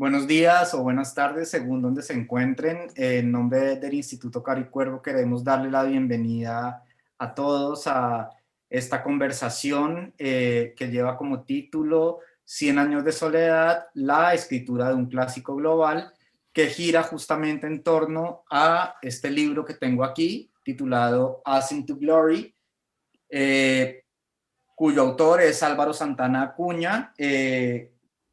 Buenos días o buenas tardes, según donde se encuentren. En nombre del Instituto Caricuervo queremos darle la bienvenida a todos a esta conversación que lleva como título 100 años de soledad, la escritura de un clásico global, que gira justamente en torno a este libro que tengo aquí, titulado Ascent to Glory, eh, cuyo autor es Álvaro Santana Acuña,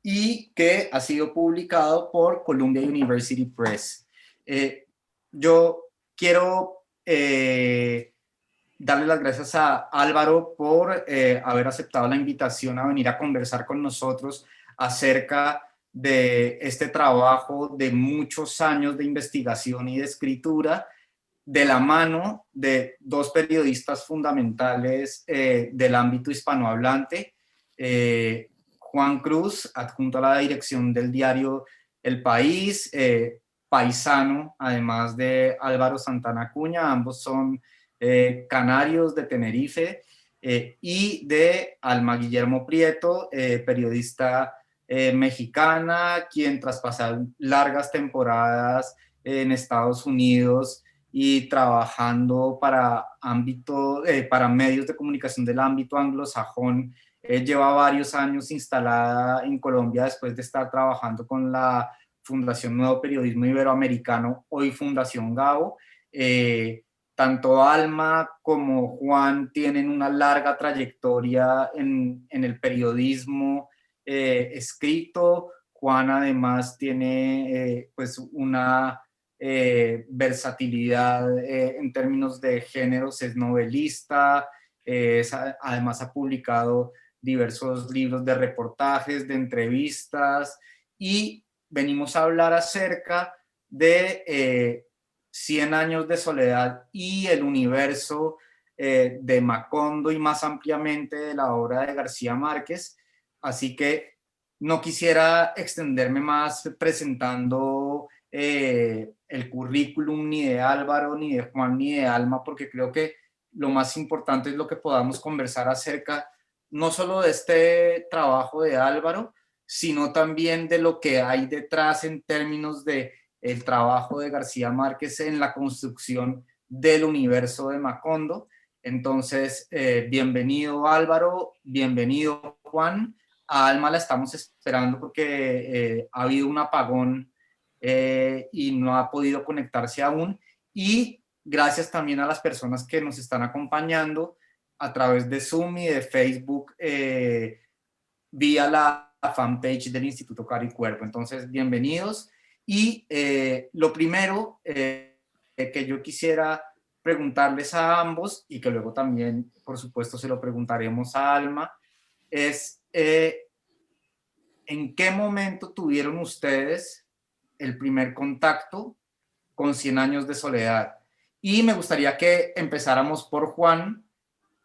y que ha sido publicado por Columbia University Press. Yo quiero darle las gracias a Álvaro por haber aceptado la invitación a venir a conversar con nosotros acerca de este trabajo de muchos años de investigación y de escritura, de la mano de dos periodistas fundamentales del ámbito hispanohablante, Juan Cruz, adjunto a la dirección del diario El País, paisano, además de Álvaro Santana Acuña, ambos son canarios de Tenerife, y de Alma Guillermo Prieto, periodista mexicana, quien tras pasar largas temporadas en Estados Unidos y trabajando para medios de comunicación del ámbito anglosajón, lleva varios años instalada en Colombia después de estar trabajando con la Fundación Nuevo Periodismo Iberoamericano, hoy Fundación Gabo. Tanto Alma como Juan tienen una larga trayectoria en el periodismo escrito. Juan además tiene pues una versatilidad en términos de géneros, es novelista, además ha publicado diversos libros de reportajes, de entrevistas, y venimos a hablar acerca de 100 años de soledad y el universo de Macondo y más ampliamente de la obra de García Márquez. Así que no quisiera extenderme más presentando el currículum ni de Álvaro, ni de Juan, ni de Alma, porque creo que lo más importante es lo que podamos conversar acerca no solo de este trabajo de Álvaro, sino también de lo que hay detrás en términos de el trabajo de García Márquez en la construcción del universo de Macondo. Entonces, bienvenido Álvaro, bienvenido Juan. A Alma la estamos esperando porque ha habido un apagón y no ha podido conectarse aún. Y gracias también a las personas que nos están acompañando a través de Zoom y de Facebook vía la fanpage del Instituto Caricuervo. Entonces, bienvenidos. Y lo primero que yo quisiera preguntarles a ambos, y que luego también, por supuesto, se lo preguntaremos a Alma, es ¿en qué momento tuvieron ustedes el primer contacto con 100 años de soledad? Y me gustaría que empezáramos por Juan,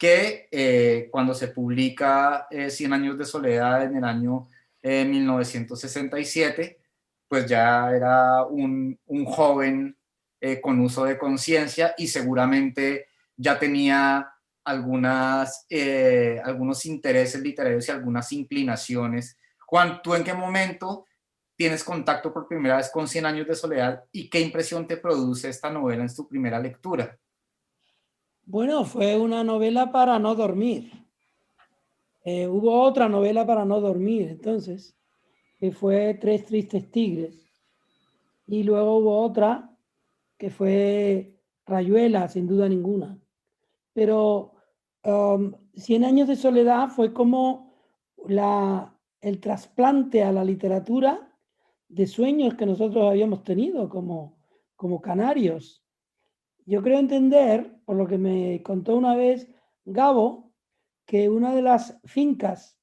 que cuando se publica 100 años de soledad en el año 1967, pues ya era un joven con uso de conciencia y seguramente ya tenía algunos intereses literarios y algunas inclinaciones. Juan, ¿tú en qué momento tienes contacto por primera vez con 100 años de soledad y qué impresión te produce esta novela en tu primera lectura? Bueno, fue una novela para no dormir. Hubo otra novela para no dormir, entonces, que fue Tres Tristes Tigres. Y luego hubo otra que fue Rayuela, sin duda ninguna. Pero 100 años de soledad fue como el trasplante a la literatura de sueños que nosotros habíamos tenido como canarios. Yo creo entender, por lo que me contó una vez Gabo, que una de las fincas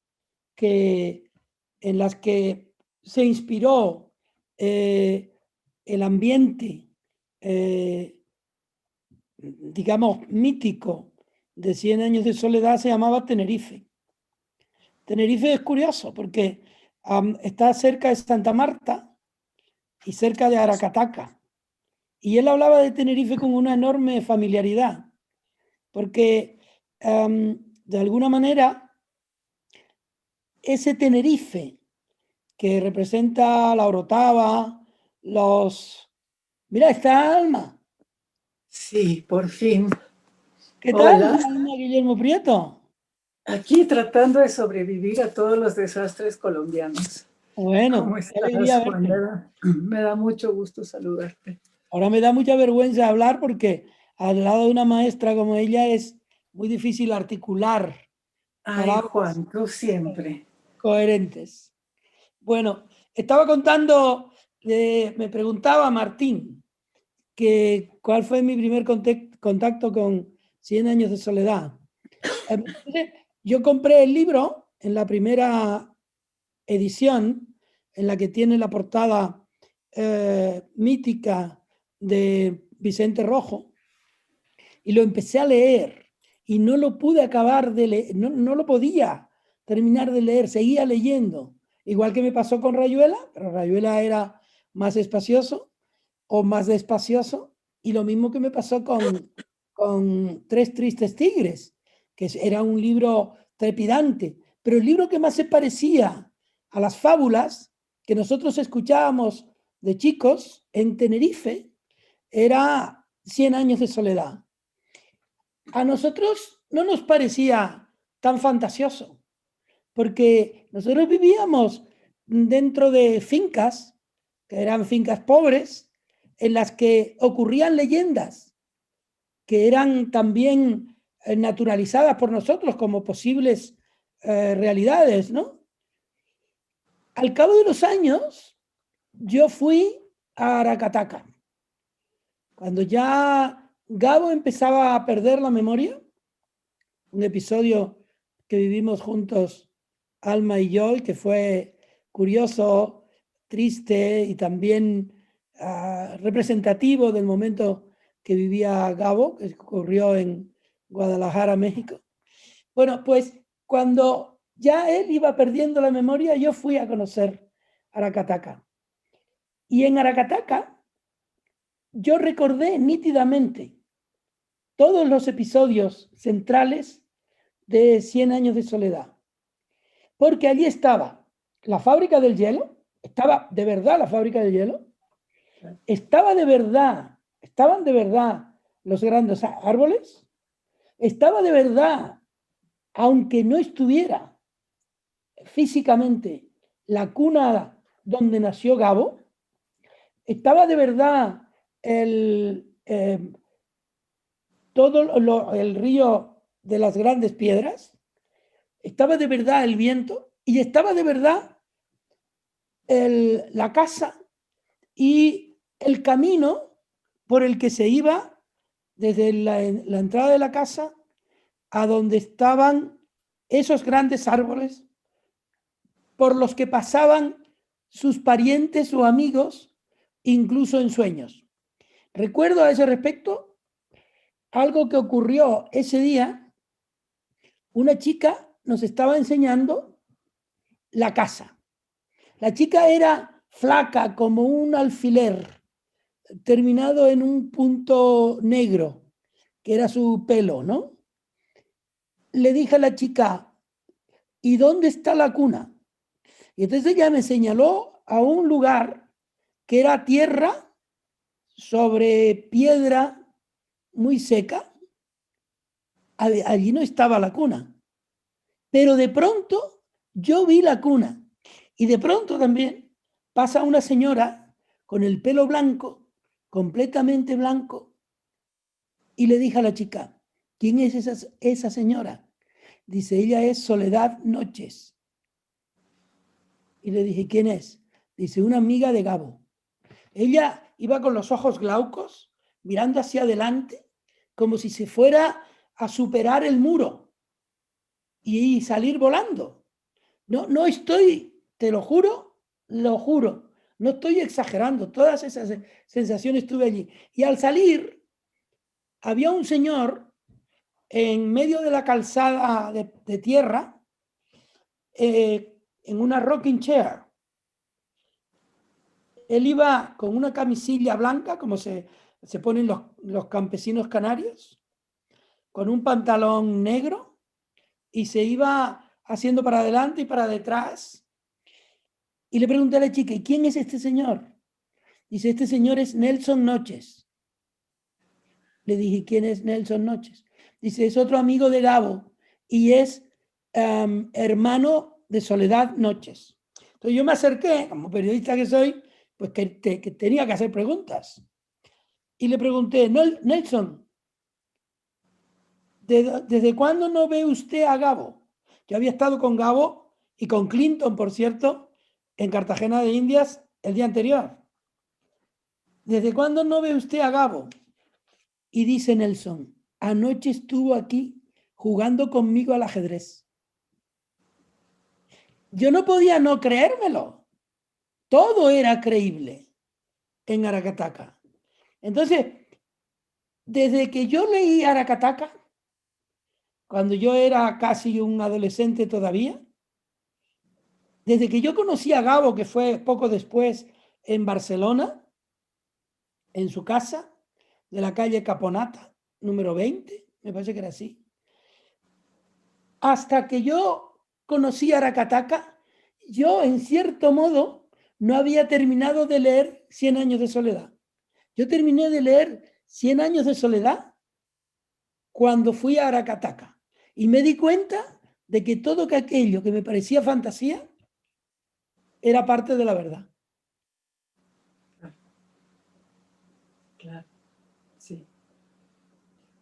en las que se inspiró el ambiente, digamos, mítico de 100 años de soledad se llamaba Tenerife. Tenerife es curioso porque está cerca de Santa Marta y cerca de Aracataca. Y él hablaba de Tenerife con una enorme familiaridad, porque de alguna manera ese Tenerife que representa la orotava, los... Mira, está Alma. Sí, por fin. ¿Qué tal, Hola. Alma Guillermo Prieto? Aquí tratando de sobrevivir a todos los desastres colombianos. Bueno, ¿Cómo qué alegría estás, Juan? verte. Me da mucho gusto saludarte. Ahora me da mucha vergüenza hablar porque al lado de una maestra como ella es muy difícil articular Ay, palabras Juan, tú siempre. coherentes. Bueno, estaba contando, me preguntaba Martín que cuál fue mi primer contacto con Cien años de soledad. Entonces, yo compré el libro en la primera edición, en la que tiene la portada mítica de Vicente Rojo, y lo empecé a leer y no lo pude acabar de leer, no lo podía terminar de leer, seguía leyendo, igual que me pasó con Rayuela, pero Rayuela era más espacioso o más despacioso, y lo mismo que me pasó con Tres Tristes Tigres, que era un libro trepidante, pero el libro que más se parecía a las fábulas que nosotros escuchábamos de chicos en Tenerife era Cien años de soledad. A nosotros no nos parecía tan fantasioso, porque nosotros vivíamos dentro de fincas, que eran fincas pobres, en las que ocurrían leyendas, que eran también naturalizadas por nosotros como posibles realidades, ¿no? Al cabo de los años, yo fui a Aracataca. Cuando ya Gabo empezaba a perder la memoria, un episodio que vivimos juntos, Alma y yo, y que fue curioso, triste y también representativo del momento que vivía Gabo, que ocurrió en Guadalajara, México. Bueno, pues cuando ya él iba perdiendo la memoria, yo fui a conocer Aracataca. Y en Aracataca yo recordé nítidamente todos los episodios centrales de 100 años de soledad. Porque allí estaba la fábrica del hielo, estaba de verdad la fábrica del hielo, estaba de verdad, estaban de verdad los grandes árboles, estaba de verdad, aunque no estuviera físicamente la cuna donde nació Gabo, estaba de verdad todo el río de las grandes piedras, estaba de verdad el viento y estaba de verdad la casa y el camino por el que se iba desde la entrada de la casa a donde estaban esos grandes árboles por los que pasaban sus parientes o amigos, incluso en sueños. Recuerdo a ese respecto algo que ocurrió ese día. Una chica nos estaba enseñando la casa. La chica era flaca como un alfiler, terminado en un punto negro, que era su pelo, ¿no? Le dije a la chica, ¿y dónde está la cuna? Y entonces ella me señaló a un lugar que era tierra sobre piedra muy seca. Allí no estaba la cuna. Pero de pronto yo vi la cuna. Y de pronto también pasa una señora con el pelo blanco, completamente blanco, y le dije a la chica, ¿quién es esa señora? Dice, ella es Soledad Noches. Y le dije, ¿quién es? Dice, una amiga de Gabo. Ella iba con los ojos glaucos, mirando hacia adelante, como si se fuera a superar el muro y salir volando. No estoy, te lo juro, no estoy exagerando, todas esas sensaciones tuve allí. Y al salir, había un señor en medio de la calzada de tierra, en una rocking chair. Él iba con una camisilla blanca, como se ponen los campesinos canarios, con un pantalón negro, y se iba haciendo para adelante y para detrás. Y le pregunté a la chica, ¿y quién es este señor? Dice, este señor es Nelson Noches. Le dije, ¿quién es Nelson Noches? Dice, es otro amigo de Gabo y es hermano de Soledad Noches. Entonces yo me acerqué, como periodista que soy, pues que tenía que hacer preguntas. Y le pregunté, Nelson, ¿desde cuándo no ve usted a Gabo? Yo había estado con Gabo y con Clinton, por cierto, en Cartagena de Indias el día anterior. ¿Desde cuándo no ve usted a Gabo? Y dice Nelson, anoche estuvo aquí jugando conmigo al ajedrez. Yo no podía no creérmelo. Todo era creíble en Aracataca. Entonces, desde que yo leí Aracataca, cuando yo era casi un adolescente todavía, desde que yo conocí a Gabo, que fue poco después en Barcelona, en su casa, de la calle Caponata, número 20, me parece que era así, hasta que yo conocí a Aracataca, yo en cierto modo no había terminado de leer Cien años de soledad. Yo terminé de leer 100 años de soledad cuando fui a Aracataca y me di cuenta de que todo aquello que me parecía fantasía era parte de la verdad. Claro, sí.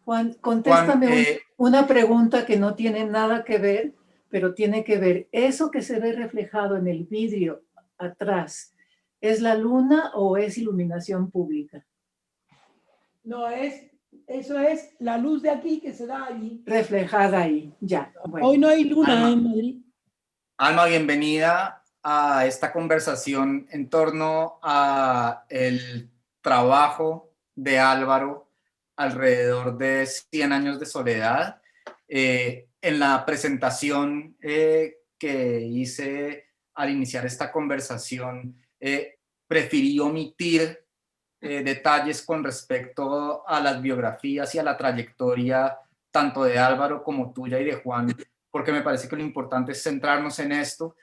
Juan, Juan, contéstame una pregunta que no tiene nada que ver, pero tiene que ver. ¿Eso que se ve reflejado en el vidrio atrás, es la luna o es iluminación pública? No es, eso es la luz de aquí que se da allí. Reflejada ahí, ya. Bueno. Hoy no hay luna en Alma, Madrid. Alma, bienvenida a esta conversación en torno a el trabajo de Álvaro alrededor de 100 años de soledad. En la presentación que hice al iniciar esta conversación, preferí omitir detalles con respecto a las biografías y a la trayectoria tanto de Álvaro como tuya y de Juan, porque me parece que lo importante es centrarnos en esto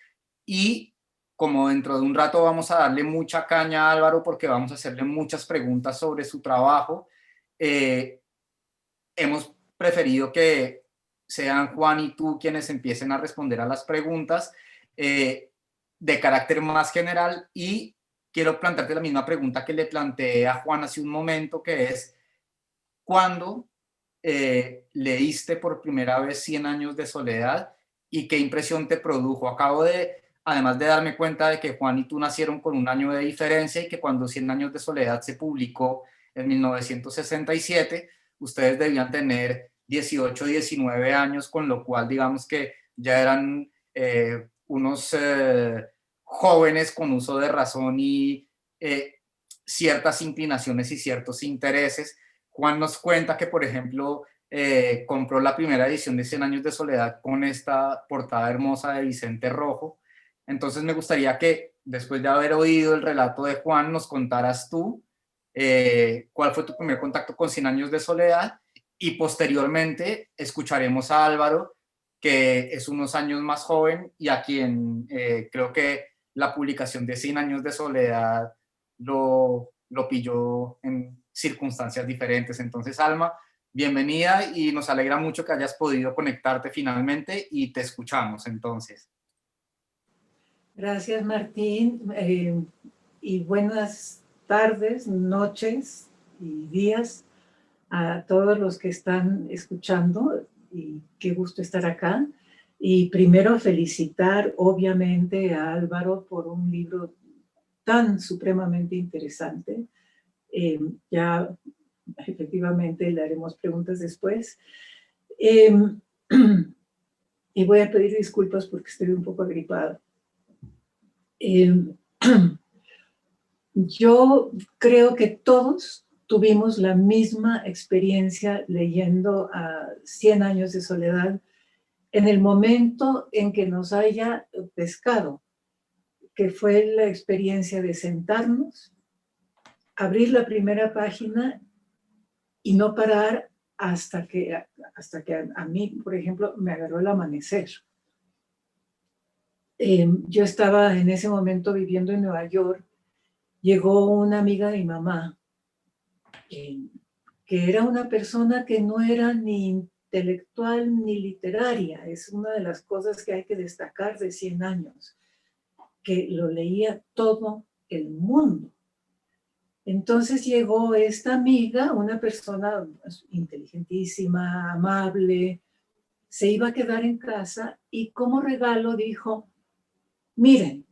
y como dentro de un rato vamos a darle mucha caña a Álvaro porque vamos a hacerle muchas preguntas sobre su trabajo, hemos preferido que sean Juan y tú quienes empiecen a responder a las preguntas de carácter más general y quiero plantearte la misma pregunta que le planteé a Juan hace un momento, que es, ¿cuándo leíste por primera vez 100 años de soledad y qué impresión te produjo? Acabo de, además de darme cuenta de que Juan y tú nacieron con un año de diferencia y que cuando 100 años de soledad se publicó en 1967, ustedes debían tener 18, 19 años, con lo cual digamos que ya eran unos jóvenes con uso de razón y ciertas inclinaciones y ciertos intereses. Juan nos cuenta que, por ejemplo, compró la primera edición de 100 años de soledad con esta portada hermosa de Vicente Rojo. Entonces me gustaría que, después de haber oído el relato de Juan, nos contaras tú cuál fue tu primer contacto con 100 años de soledad y posteriormente escucharemos a Álvaro, que es unos años más joven y a quien creo que la publicación de 100 años de soledad lo pilló en circunstancias diferentes. Entonces, Alma, bienvenida y nos alegra mucho que hayas podido conectarte finalmente y te escuchamos entonces. Gracias, Martín. Y buenas tardes, noches y días a todos los que están escuchando. Y qué gusto estar acá. Y primero felicitar, obviamente, a Álvaro por un libro tan supremamente interesante. Ya efectivamente le haremos preguntas después. Y voy a pedir disculpas porque estoy un poco agripada. Yo creo que todos tuvimos la misma experiencia leyendo a 100 años de soledad en el momento en que nos haya pescado, que fue la experiencia de sentarnos, abrir la primera página y no parar hasta que a mí, por ejemplo, me agarró el amanecer. yo estaba en ese momento viviendo en Nueva York. Llegó una amiga de mi mamá, que era una persona que no era ni intelectual ni literaria. Es una de las cosas que hay que destacar de 100 años, que lo leía todo el mundo. Entonces llegó esta amiga, una persona inteligentísima, amable, se iba a quedar en casa y como regalo dijo, miren,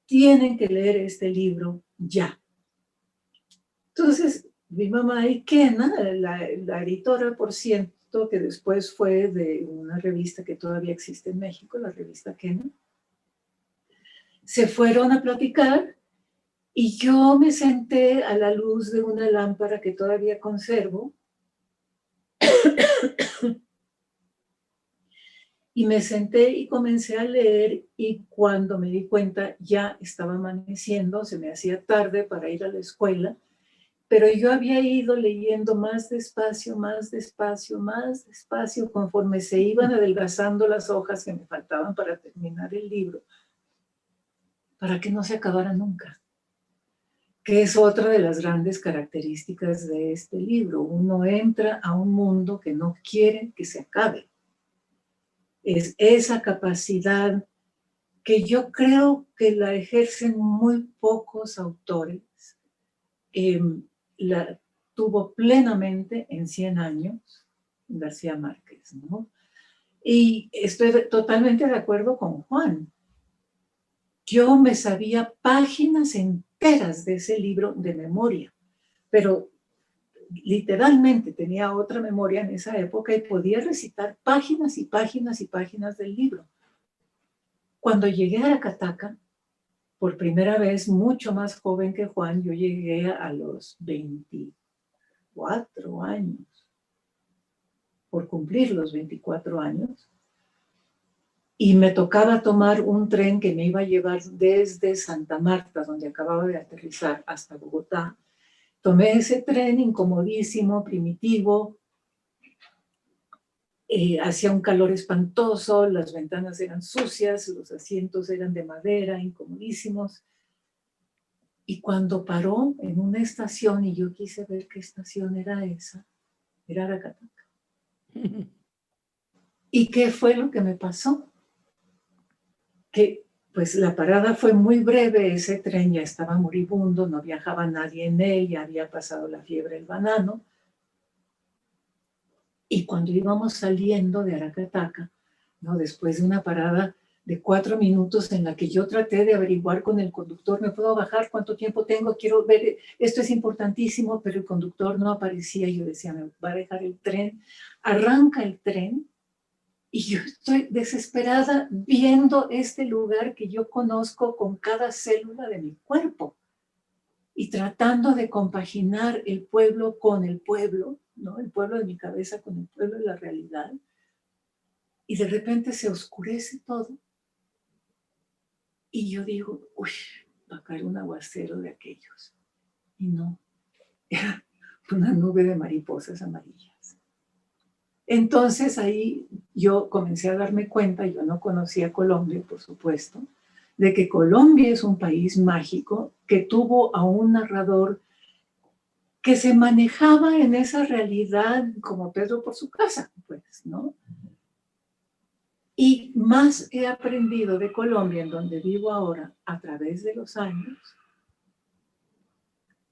tienen que leer este libro ya. Entonces, mi mamá y Kena, la editora, por cierto, que después fue de una revista que todavía existe en México, la revista Kena, se fueron a platicar y yo me senté a la luz de una lámpara que todavía conservo y me senté y comencé a leer y cuando me di cuenta ya estaba amaneciendo, se me hacía tarde para ir a la escuela, pero yo había ido leyendo más despacio, más despacio, más despacio, conforme se iban adelgazando las hojas que me faltaban para terminar el libro, para que no se acabara nunca, que es otra de las grandes características de este libro. Uno entra a un mundo que no quiere que se acabe. Es esa capacidad que yo creo que la ejercen muy pocos autores. La tuvo plenamente en 100 años García Márquez, ¿no? Y estoy totalmente de acuerdo con Juan. Yo me sabía páginas enteras de ese libro de memoria, pero literalmente tenía otra memoria en esa época y podía recitar páginas y páginas y páginas del libro. Cuando llegué a Aracataca, por primera vez, mucho más joven que Juan, yo llegué a los 24 años, por cumplir los 24 años, y me tocaba tomar un tren que me iba a llevar desde Santa Marta, donde acababa de aterrizar, hasta Bogotá. Tomé ese tren incomodísimo, primitivo, hacía un calor espantoso, las ventanas eran sucias, los asientos eran de madera, incomodísimos. Y cuando paró en una estación y yo quise ver qué estación era esa, era Aracataca. ¿Y qué fue lo que me pasó? Que pues la parada fue muy breve, ese tren ya estaba moribundo, no viajaba nadie en él, ya había pasado la fiebre del banano. Y cuando íbamos saliendo de Aracataca, ¿no? Después de una parada de 4 minutos en la que yo traté de averiguar con el conductor, ¿me puedo bajar? ¿Cuánto tiempo tengo? Quiero ver, esto es importantísimo, pero el conductor no aparecía. Yo decía, me va a dejar el tren. Arranca el tren y yo estoy desesperada viendo este lugar que yo conozco con cada célula de mi cuerpo y tratando de compaginar el pueblo con el pueblo, ¿no? El pueblo de mi cabeza con el pueblo de la realidad. Y de repente se oscurece todo. Y yo digo, uy, va a caer un aguacero de aquellos. Y no, era una nube de mariposas amarillas. Entonces ahí yo comencé a darme cuenta, yo no conocía Colombia, por supuesto, de que Colombia es un país mágico que tuvo a un narrador que se manejaba en esa realidad como Pedro por su casa, pues, ¿no? Y más he aprendido de Colombia, en donde vivo ahora, a través de los años,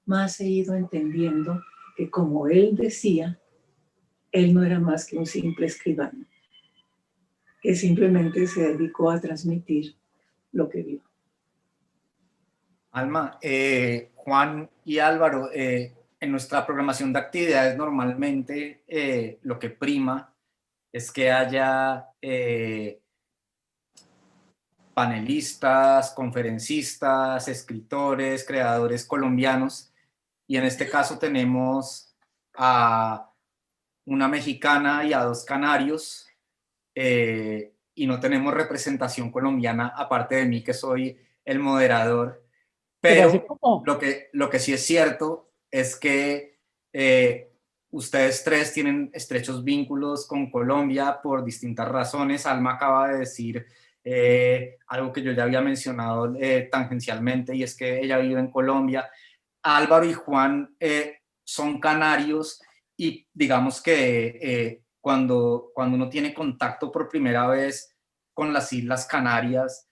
más he ido entendiendo que, como él decía, él no era más que un simple escribano, que simplemente se dedicó a transmitir lo que vio. Alma, Juan y Álvaro, en nuestra programación de actividades normalmente lo que prima es que haya panelistas, conferencistas, escritores, creadores colombianos, y en este caso tenemos a una mexicana y a 2 canarios, y no tenemos representación colombiana aparte de mí, que soy el moderador. Pero lo que sí es cierto es que ustedes 3 tienen estrechos vínculos con Colombia por distintas razones. Alma acaba de decir algo que yo ya había mencionado tangencialmente, y es que ella vive en Colombia. Álvaro y Juan son canarios, y digamos que cuando uno tiene contacto por primera vez con las Islas Canarias,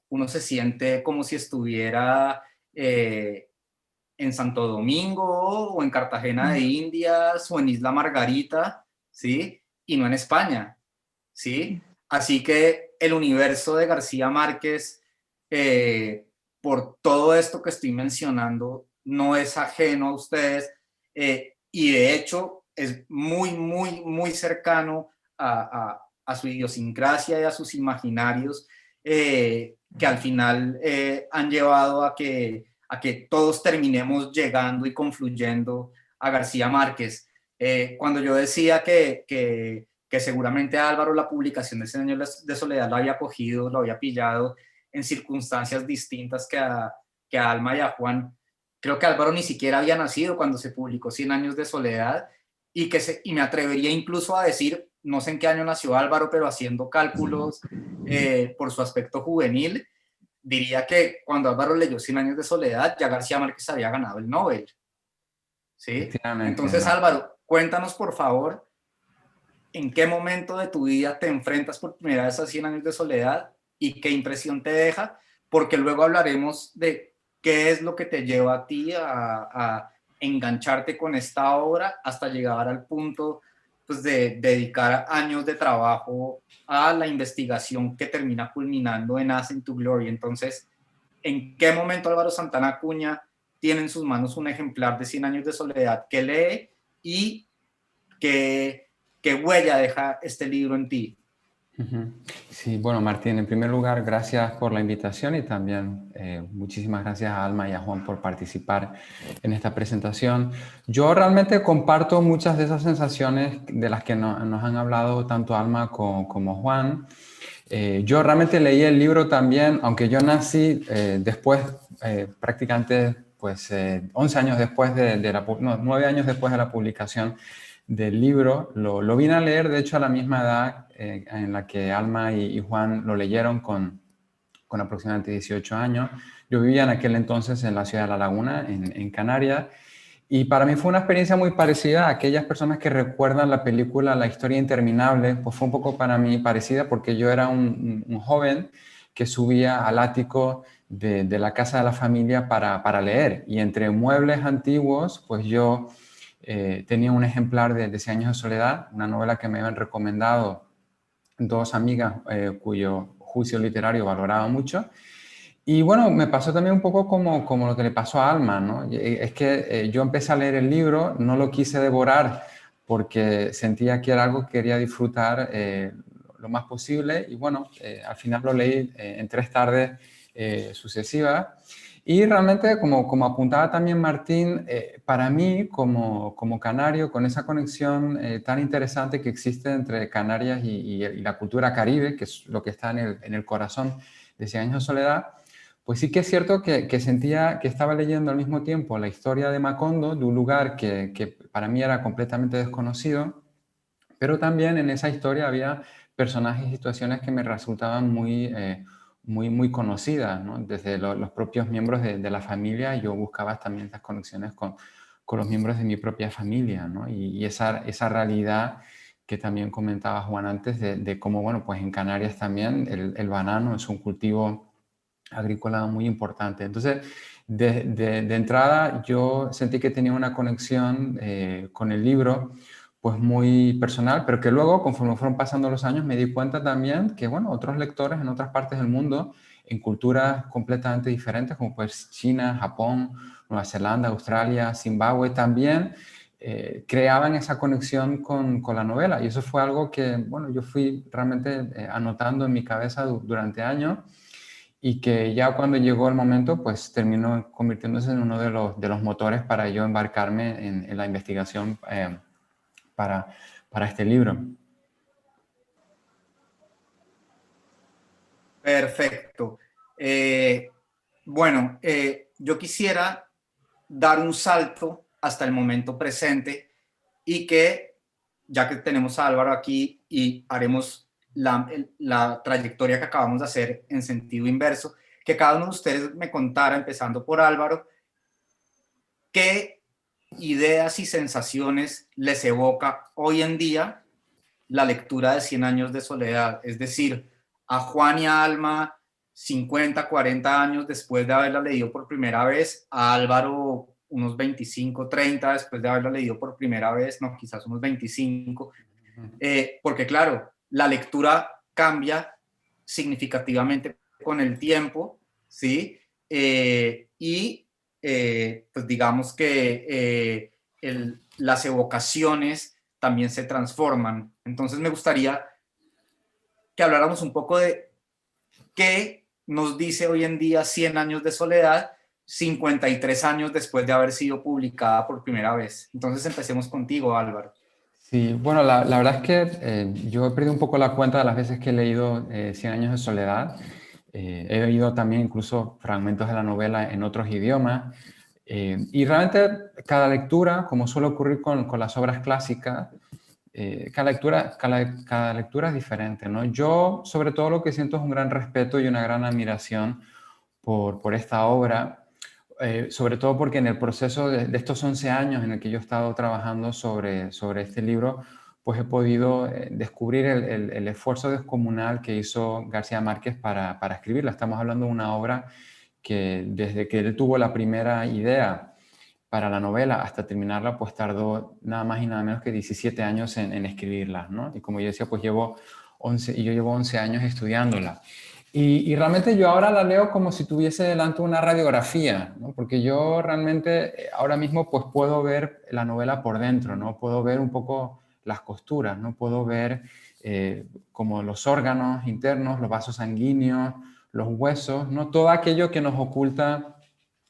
uno se siente como si estuviera en Santo Domingo o en Cartagena de Indias o en Isla Margarita, ¿sí? Y no en España, ¿sí? Así que el universo de García Márquez, por todo esto que estoy mencionando, no es ajeno a ustedes, y de hecho es muy, muy, muy cercano a su idiosincrasia y a sus imaginarios, que al final han llevado a que todos terminemos llegando y confluyendo a García Márquez. Cuando yo decía que seguramente a Álvaro la publicación de 100 años de soledad lo había cogido, lo había pillado en circunstancias distintas que a Alma y a Juan. Creo que Álvaro ni siquiera había nacido cuando se publicó 100 años de soledad, y me atrevería incluso a decir, no sé en qué año nació Álvaro, pero haciendo cálculos por su aspecto juvenil, diría que cuando Álvaro leyó 100 años de soledad, ya García Márquez había ganado el Nobel, ¿sí? Efectivamente, Entonces, Álvaro, cuéntanos por favor, ¿en qué momento de tu vida te enfrentas por primera vez a 100 años de soledad y qué impresión te deja? Porque luego hablaremos de qué es lo que te lleva a ti a engancharte con esta obra hasta llegar al punto, pues, de dedicar años de trabajo a la investigación que termina culminando en As to Glory. Entonces, ¿en qué momento Álvaro Santana Acuña tiene en sus manos un ejemplar de 100 años de soledad que lee, y qué huella deja este libro en ti? Sí, bueno, Martín, en primer lugar, gracias por la invitación, y también muchísimas gracias a Alma y a Juan por participar en esta presentación. Yo realmente comparto muchas de esas sensaciones de las que nos han hablado tanto Alma como Juan. Yo realmente leí el libro también, aunque yo nací después, prácticamente pues, 11 años después no, 9 años después de la publicación del libro. Lo vine a leer, de hecho, a la misma edad en la que Alma y Juan lo leyeron, con aproximadamente 18 años. Yo vivía en aquel entonces en la ciudad de La Laguna, en Canarias, y para mí fue una experiencia muy parecida a aquellas personas que recuerdan la película La historia interminable. Pues fue un poco para mí parecida, porque yo era un joven que subía al ático de la casa de la familia para leer, y entre muebles antiguos pues yo tenía un ejemplar de 100 años de soledad, una novela que me habían recomendado dos amigas cuyo juicio literario valoraba mucho. Y bueno, me pasó también un poco como lo que le pasó a Alma, ¿no? Es que yo empecé a leer el libro, no lo quise devorar porque sentía que era algo que quería disfrutar lo más posible, y bueno, al final lo leí en 3 tardes sucesivas. Y realmente, como apuntaba también Martín, para mí como canario, con esa conexión tan interesante que existe entre Canarias y la cultura caribe, que es lo que está en el corazón de 100 años de soledad, pues sí que es cierto que sentía que estaba leyendo al mismo tiempo la historia de Macondo, de un lugar que para mí era completamente desconocido, pero también en esa historia había personajes y situaciones que me resultaban muy conocidas, ¿no? Desde los propios miembros de la familia, yo buscaba también esas conexiones con los miembros de mi propia familia, ¿no? Y esa realidad que también comentaba Juan antes, de cómo, bueno, pues en Canarias también el banano es un cultivo agrícola muy importante. Entonces, de entrada, yo sentí que tenía una conexión con el libro, pues muy personal, pero que luego, conforme fueron pasando los años, me di cuenta también que, bueno, otros lectores en otras partes del mundo, en culturas completamente diferentes, como pues China, Japón, Nueva Zelanda, Australia, Zimbabue, también creaban esa conexión con la novela. Y eso fue algo que, bueno, yo fui realmente anotando en mi cabeza durante años, y que ya cuando llegó el momento, pues terminó convirtiéndose en uno de los motores para yo embarcarme en la investigación para este libro. Perfecto. Bueno, yo quisiera dar un salto hasta el momento presente, y que, ya que tenemos a Álvaro aquí y haremos la trayectoria que acabamos de hacer en sentido inverso, que cada uno de ustedes me contara, empezando por Álvaro, qué ideas y sensaciones les evoca hoy en día la lectura de 100 años de soledad. Es decir, a Juan y a Alma, 50, 40 años después de haberla leído por primera vez, a Álvaro unos 25, 30 después de haberla leído por primera vez, no, quizás unos 25, porque claro, la lectura cambia significativamente con el tiempo, ¿sí? Pues digamos que las evocaciones también se transforman. Entonces me gustaría que habláramos un poco de qué nos dice hoy en día 100 años de soledad, 53 años después de haber sido publicada por primera vez. Entonces empecemos contigo, Álvaro. Sí, bueno, la verdad es que yo he perdido un poco la cuenta de las veces que he leído 100 años de soledad. He leído también incluso fragmentos de la novela en otros idiomas. Y realmente cada lectura, como suele ocurrir con las obras clásicas, cada lectura es diferente, ¿no? Yo, sobre todo, lo que siento es un gran respeto y una gran admiración por esta obra, sobre todo porque en el proceso de estos 11 años en el que yo he estado trabajando sobre este libro, pues he podido descubrir el esfuerzo descomunal que hizo García Márquez para escribirla. Estamos hablando de una obra que desde que él tuvo la primera idea para la novela hasta terminarla, pues tardó nada más y nada menos que 17 años en escribirla, ¿no? Y como yo decía, pues yo llevo 11 años estudiándola. Y realmente yo ahora la leo como si tuviese delante una radiografía, ¿no? Porque yo realmente ahora mismo pues puedo ver la novela por dentro, ¿no? Puedo ver un poco las costuras, ¿no? Puedo ver como los órganos internos, los vasos sanguíneos, los huesos, ¿no? Todo aquello que nos oculta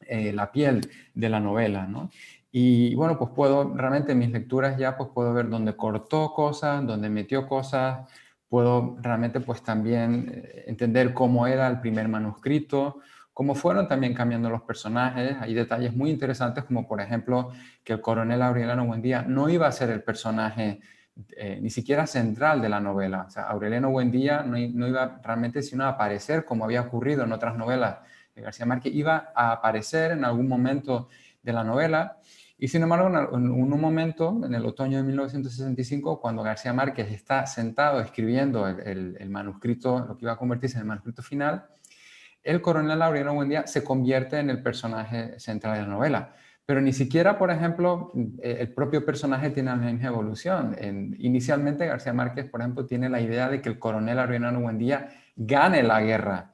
la piel de la novela, ¿no? Y bueno, pues realmente en mis lecturas ya pues puedo ver dónde cortó cosas, dónde metió cosas, puedo realmente pues también entender cómo era el primer manuscrito, cómo fueron también cambiando los personajes. Hay detalles muy interesantes como por ejemplo que el coronel Aureliano Buendía no iba a ser el personaje ni siquiera central de la novela. O sea, Aureliano Buendía no iba realmente sino a aparecer como había ocurrido en otras novelas de García Márquez, iba a aparecer en algún momento de la novela. Y sin embargo, en un momento, en el otoño de 1965, cuando García Márquez está sentado escribiendo el manuscrito, lo que iba a convertirse en el manuscrito final, el coronel Aureliano Buendía se convierte en el personaje central de la novela. Pero ni siquiera, por ejemplo, el propio personaje tiene la misma evolución. Inicialmente, García Márquez, por ejemplo, tiene la idea de que el coronel Aureliano Buendía gane la guerra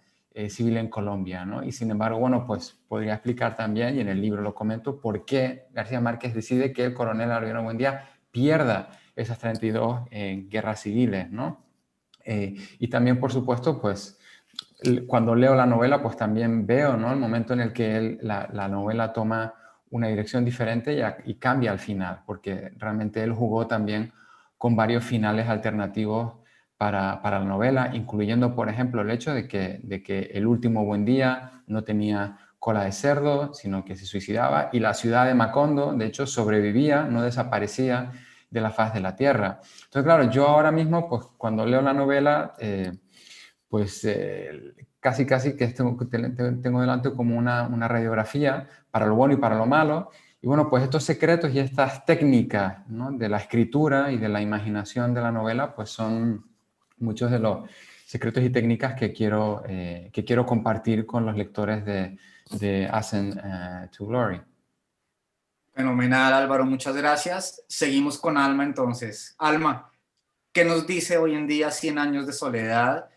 civil en Colombia, ¿no? Y sin embargo, bueno, pues podría explicar también, y en el libro lo comento, por qué García Márquez decide que el coronel Aureliano Buendía pierda esas 32 guerras civiles, ¿no? Y también, por supuesto, pues cuando leo la novela, pues también veo, ¿no? El momento en el que la novela toma una dirección diferente y cambia al final, porque realmente él jugó también con varios finales alternativos para la novela, incluyendo, por ejemplo, el hecho de que el último Buendía no tenía cola de cerdo, sino que se suicidaba, y la ciudad de Macondo, de hecho, sobrevivía, no desaparecía de la faz de la tierra. Entonces, claro, yo ahora mismo, pues cuando leo la novela, pues casi que tengo delante como una radiografía para lo bueno y para lo malo. Y bueno, pues estos secretos y estas técnicas, ¿no?, de la escritura y de la imaginación de la novela, pues son muchos de los secretos y técnicas que quiero compartir con los lectores de Ascent to Glory. Fenomenal, Álvaro, muchas gracias. Seguimos con Alma entonces. Alma, ¿qué nos dice hoy en día 100 años de soledad?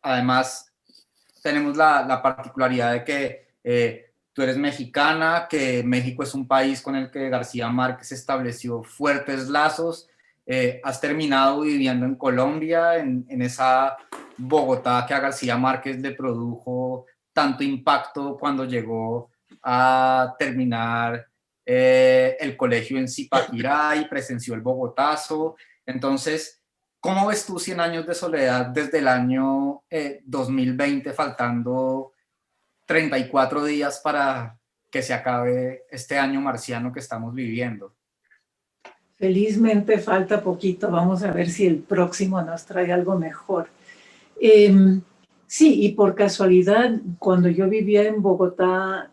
Además, tenemos la particularidad de que tú eres mexicana, que México es un país con el que García Márquez estableció fuertes lazos. Has terminado viviendo en Colombia, en esa Bogotá que a García Márquez le produjo tanto impacto cuando llegó a terminar el colegio en Zipaquirá y presenció el Bogotazo. Entonces, ¿cómo ves tú 100 años de soledad desde el año 2020, faltando 34 días para que se acabe este año marciano que estamos viviendo? Felizmente falta poquito, vamos a ver si el próximo nos trae algo mejor. Sí, y por casualidad, cuando yo vivía en Bogotá,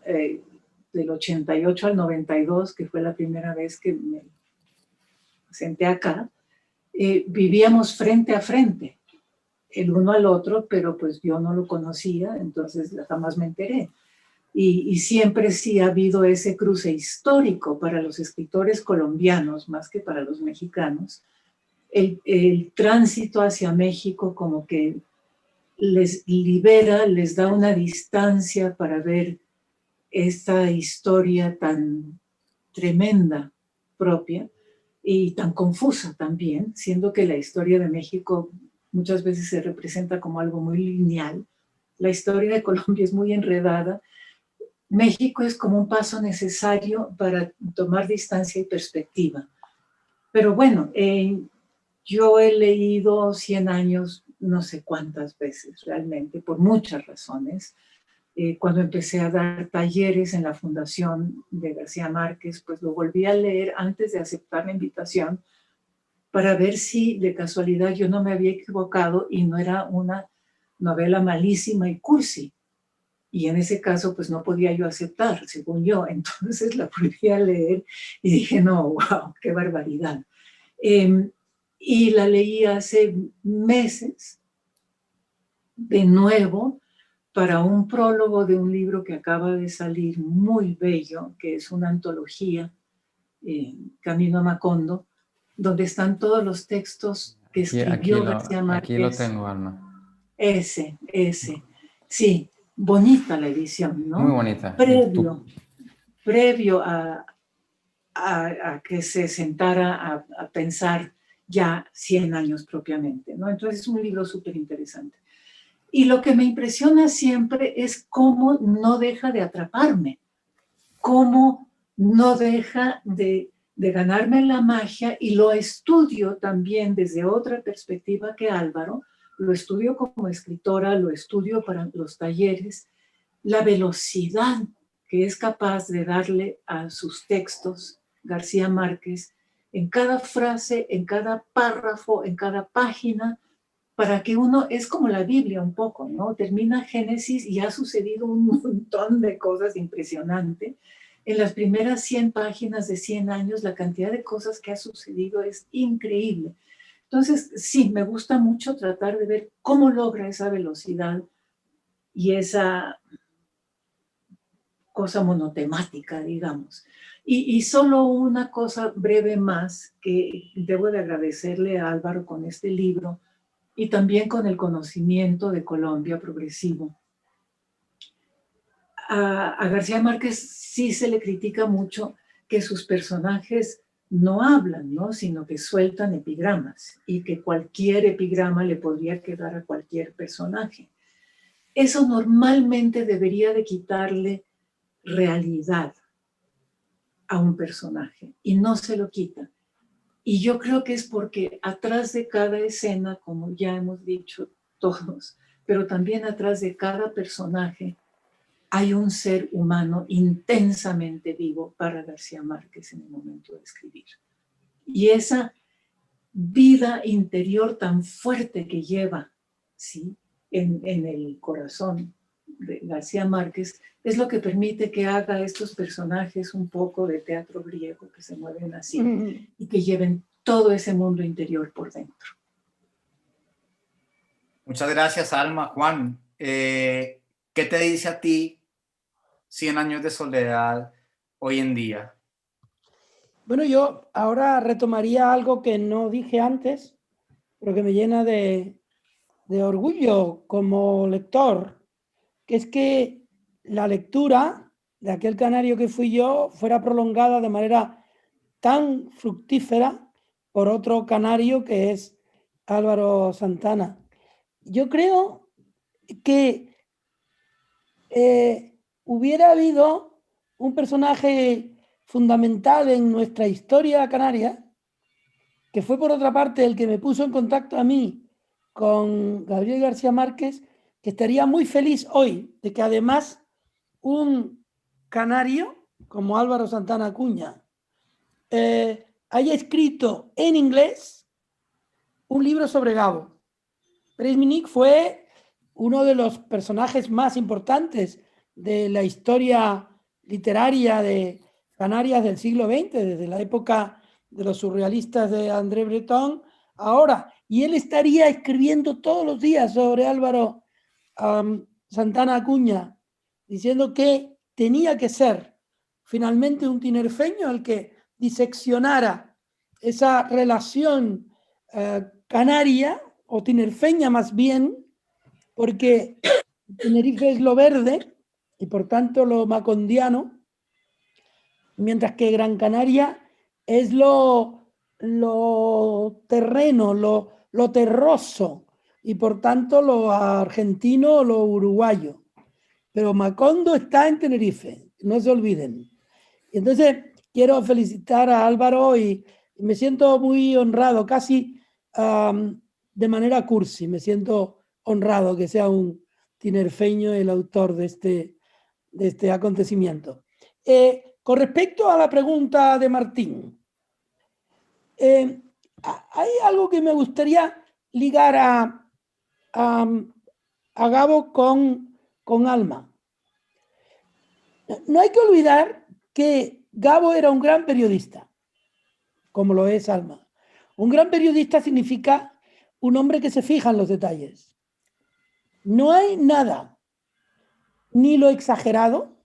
del 88 al 92, que fue la primera vez que me senté acá, vivíamos frente a frente, el uno al otro, pero pues yo no lo conocía, entonces jamás me enteré. Y siempre sí ha habido ese cruce histórico para los escritores colombianos, más que para los mexicanos. El tránsito hacia México como que les libera, les da una distancia para ver esta historia tan tremenda propia y tan confusa también, siendo que la historia de México muchas veces se representa como algo muy lineal. La historia de Colombia es muy enredada. México es como un paso necesario para tomar distancia y perspectiva. Pero bueno, yo he leído 100 años no sé cuántas veces realmente, por muchas razones. Cuando empecé a dar talleres en la Fundación de García Márquez, pues lo volví a leer antes de aceptar la invitación para ver si de casualidad yo no me había equivocado y no era una novela malísima y cursi. Y en ese caso, pues no podía yo aceptar, según yo. Entonces la volví a leer y dije, no, wow, qué barbaridad. Y la leí hace meses, de nuevo, para un prólogo de un libro que acaba de salir muy bello, que es una antología, Camino a Macondo, donde están todos los textos que escribió García Márquez. Aquí lo tengo, Alma. Ese. Sí, bonita la edición, ¿no? Muy bonita. Previo a que se sentara a pensar ya 100 años propiamente, ¿no? Entonces es un libro súper interesante. Y lo que me impresiona siempre es cómo no deja de atraparme, cómo no deja de ganarme la magia, y lo estudio también desde otra perspectiva que Álvaro, lo estudio como escritora, lo estudio para los talleres, la velocidad que es capaz de darle a sus textos García Márquez en cada frase, en cada párrafo, en cada página, para que uno, es como la Biblia un poco, ¿no? Termina Génesis y ha sucedido un montón de cosas impresionantes. En las primeras 100 páginas de 100 años, la cantidad de cosas que ha sucedido es increíble. Entonces, sí, me gusta mucho tratar de ver cómo logra esa velocidad y esa cosa monotemática, digamos. Y solo una cosa breve más que debo de agradecerle a Álvaro con este libro y también con el conocimiento de Colombia progresivo. A García Márquez sí se le critica mucho que sus personajes no hablan, ¿no? Sino que sueltan epigramas y que cualquier epigrama le podría quedar a cualquier personaje. Eso normalmente debería de quitarle realidad a un personaje y no se lo quita. Y yo creo que es porque atrás de cada escena, como ya hemos dicho todos, pero también atrás de cada personaje hay un ser humano intensamente vivo para García Márquez en el momento de escribir. Y esa vida interior tan fuerte que lleva, ¿sí?, en el corazón de García Márquez, es lo que permite que haga estos personajes un poco de teatro griego, que se mueven así y que lleven todo ese mundo interior por dentro. Muchas gracias, Alma. Juan, ¿qué te dice a ti 100 años de soledad hoy en día? Bueno, yo ahora retomaría algo que no dije antes, pero que me llena de orgullo como lector, que es que la lectura de aquel canario que fui yo fuera prolongada de manera tan fructífera por otro canario que es Álvaro Santana. Yo creo que hubiera habido un personaje fundamental en nuestra historia canaria, que fue por otra parte el que me puso en contacto a mí con Gabriel García Márquez, que estaría muy feliz hoy de que además un canario como Álvaro Santana Acuña haya escrito en inglés un libro sobre Gabo. Pressminnik fue uno de los personajes más importantes de la historia literaria de Canarias del siglo XX, desde la época de los surrealistas de André Breton, ahora. Y él estaría escribiendo todos los días sobre Álvaro Santana Acuña, diciendo que tenía que ser finalmente un tinerfeño el que diseccionara esa relación canaria, o tinerfeña más bien, porque Tenerife es lo verde y por tanto lo macondiano, mientras que Gran Canaria es lo terreno, lo terroso, y por tanto lo argentino o lo uruguayo. Pero Macondo está en Tenerife, no se olviden. Entonces, quiero felicitar a Álvaro y me siento muy honrado, casi de manera cursi, me siento honrado que sea un tinerfeño el autor de este acontecimiento. Con respecto a la pregunta de Martín, hay algo que me gustaría ligar a Gabo con Alma. No hay que olvidar que Gabo era un gran periodista, como lo es Alma. Un gran periodista significa un hombre que se fija en los detalles. No hay nada, ni lo exagerado,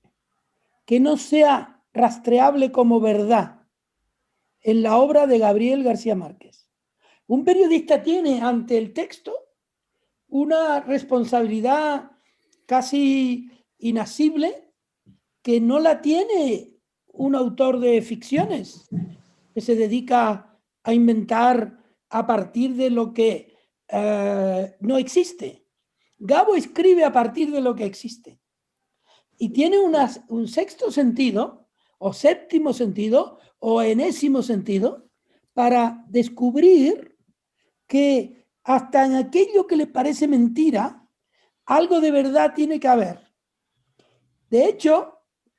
que no sea rastreable como verdad en la obra de Gabriel García Márquez. Un periodista tiene ante el texto una responsabilidad casi inasible que no la tiene un autor de ficciones que se dedica a inventar a partir de lo que no existe. Gabo escribe a partir de lo que existe y tiene un sexto sentido o séptimo sentido o enésimo sentido para descubrir que hasta en aquello que le parece mentira, algo de verdad tiene que haber. De hecho,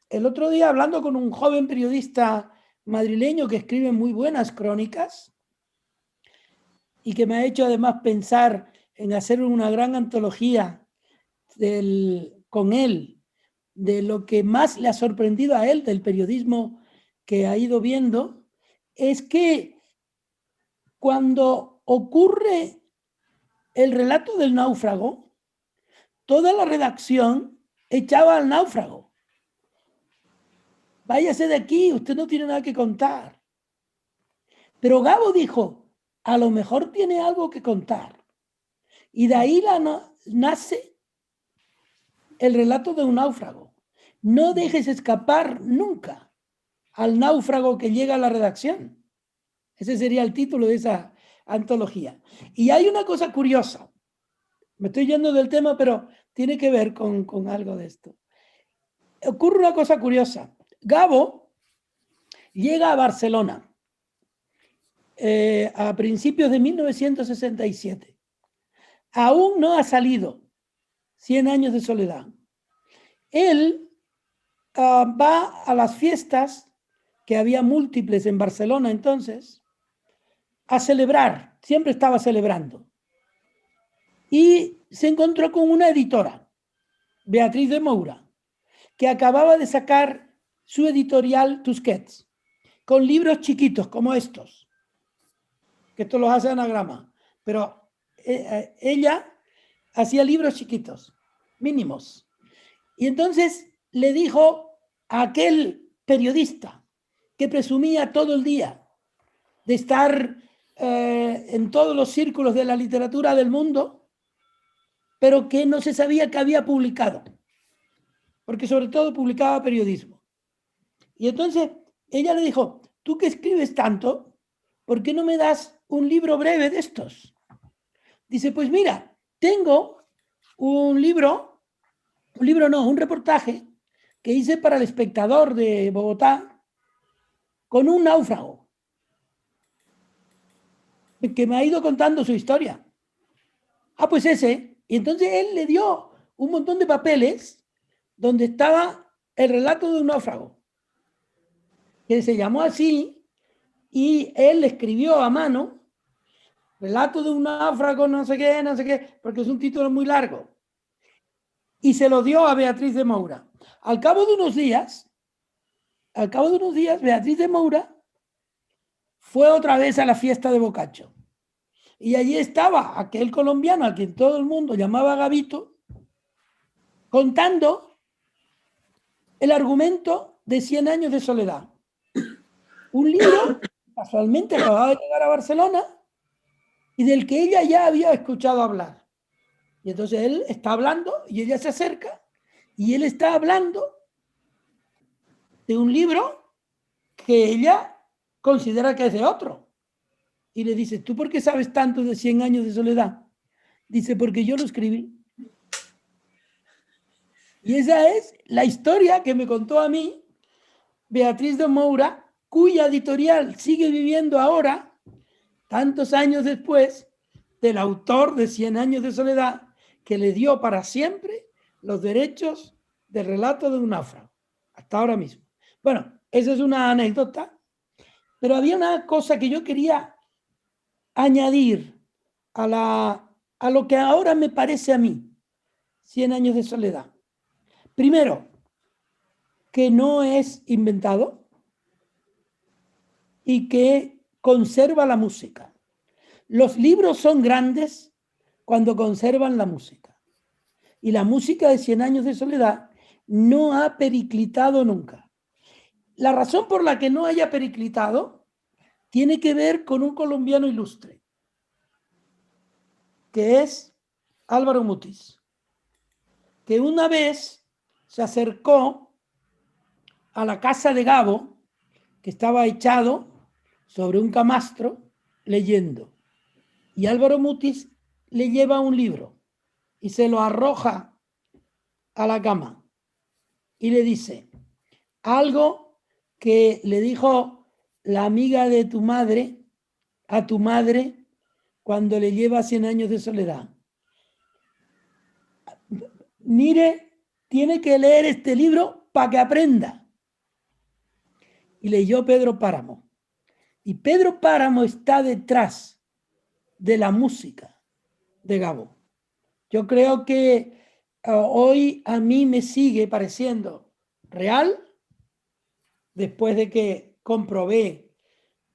el otro día hablando con un joven periodista madrileño que escribe muy buenas crónicas y que me ha hecho además pensar en hacer una gran antología con él, de lo que más le ha sorprendido a él del periodismo que ha ido viendo, es que cuando ocurre el relato del náufrago, toda la redacción echaba al náufrago. Váyase de aquí, usted no tiene nada que contar. Pero Gabo dijo, a lo mejor tiene algo que contar. Y de ahí nace el relato de un náufrago. No dejes escapar nunca al náufrago que llega a la redacción. Ese sería el título de esa antología. Y hay una cosa curiosa. Me estoy yendo del tema, pero tiene que ver con algo de esto. Ocurre una cosa curiosa. Gabo llega a Barcelona a principios de 1967. Aún no ha salido 100 años de soledad. Él va a las fiestas, que había múltiples en Barcelona entonces, a celebrar, siempre estaba celebrando. Y se encontró con una editora, Beatriz de Moura, que acababa de sacar su editorial Tusquets, con libros chiquitos como estos, que esto los hace Anagrama, pero ella hacía libros chiquitos, mínimos. Y entonces le dijo a aquel periodista que presumía todo el día de estar en todos los círculos de la literatura del mundo, pero que no se sabía que había publicado, porque sobre todo publicaba periodismo. Y entonces ella le dijo, tú que escribes tanto, ¿por qué no me das un libro breve de estos? Dice, pues mira, tengo un reportaje que hice para El Espectador de Bogotá con un náufrago que me ha ido contando su historia. Ah, pues ese. Y entonces él le dio un montón de papeles donde estaba el relato de un náufrago, que se llamó así, y él escribió a mano Relato de un náufrago, no sé qué, porque es un título muy largo. Y se lo dio a Beatriz de Moura. Al cabo de unos días, Beatriz de Moura fue otra vez a la fiesta de Boccaccio. Y allí estaba aquel colombiano al que todo el mundo llamaba Gabito, contando el argumento de 100 años de soledad. Un libro que casualmente acababa de llegar a Barcelona y del que ella ya había escuchado hablar. Y entonces él está hablando y ella se acerca y él está hablando de un libro que ella considera que es de otro. Y le dice, ¿tú por qué sabes tanto de 100 años de soledad? Dice, porque yo lo escribí. Y esa es la historia que me contó a mí Beatriz de Moura, cuya editorial sigue viviendo ahora, tantos años después, del autor de 100 años de soledad, que le dio para siempre los derechos del relato de un náufrago, hasta ahora mismo. Bueno, esa es una anécdota, pero había una cosa que yo quería añadir a lo que ahora me parece a mí, 100 años de soledad. Primero, que no es inventado y que conserva la música. Los libros son grandes cuando conservan la música. Y la música de 100 años de soledad no ha periclitado nunca. La razón por la que no haya periclitado tiene que ver con un colombiano ilustre, que es Álvaro Mutis, que una vez se acercó a la casa de Gabo, que estaba echado sobre un camastro leyendo. Y Álvaro Mutis le lleva un libro y se lo arroja a la cama y le dice algo que le dijo la amiga de tu madre a tu madre cuando le lleva 100 años de soledad. Mire, tiene que leer este libro para que aprenda. Y leyó Pedro Páramo. Y Pedro Páramo está detrás de la música de Gabo. Yo creo que hoy a mí me sigue pareciendo real, después de que comprobé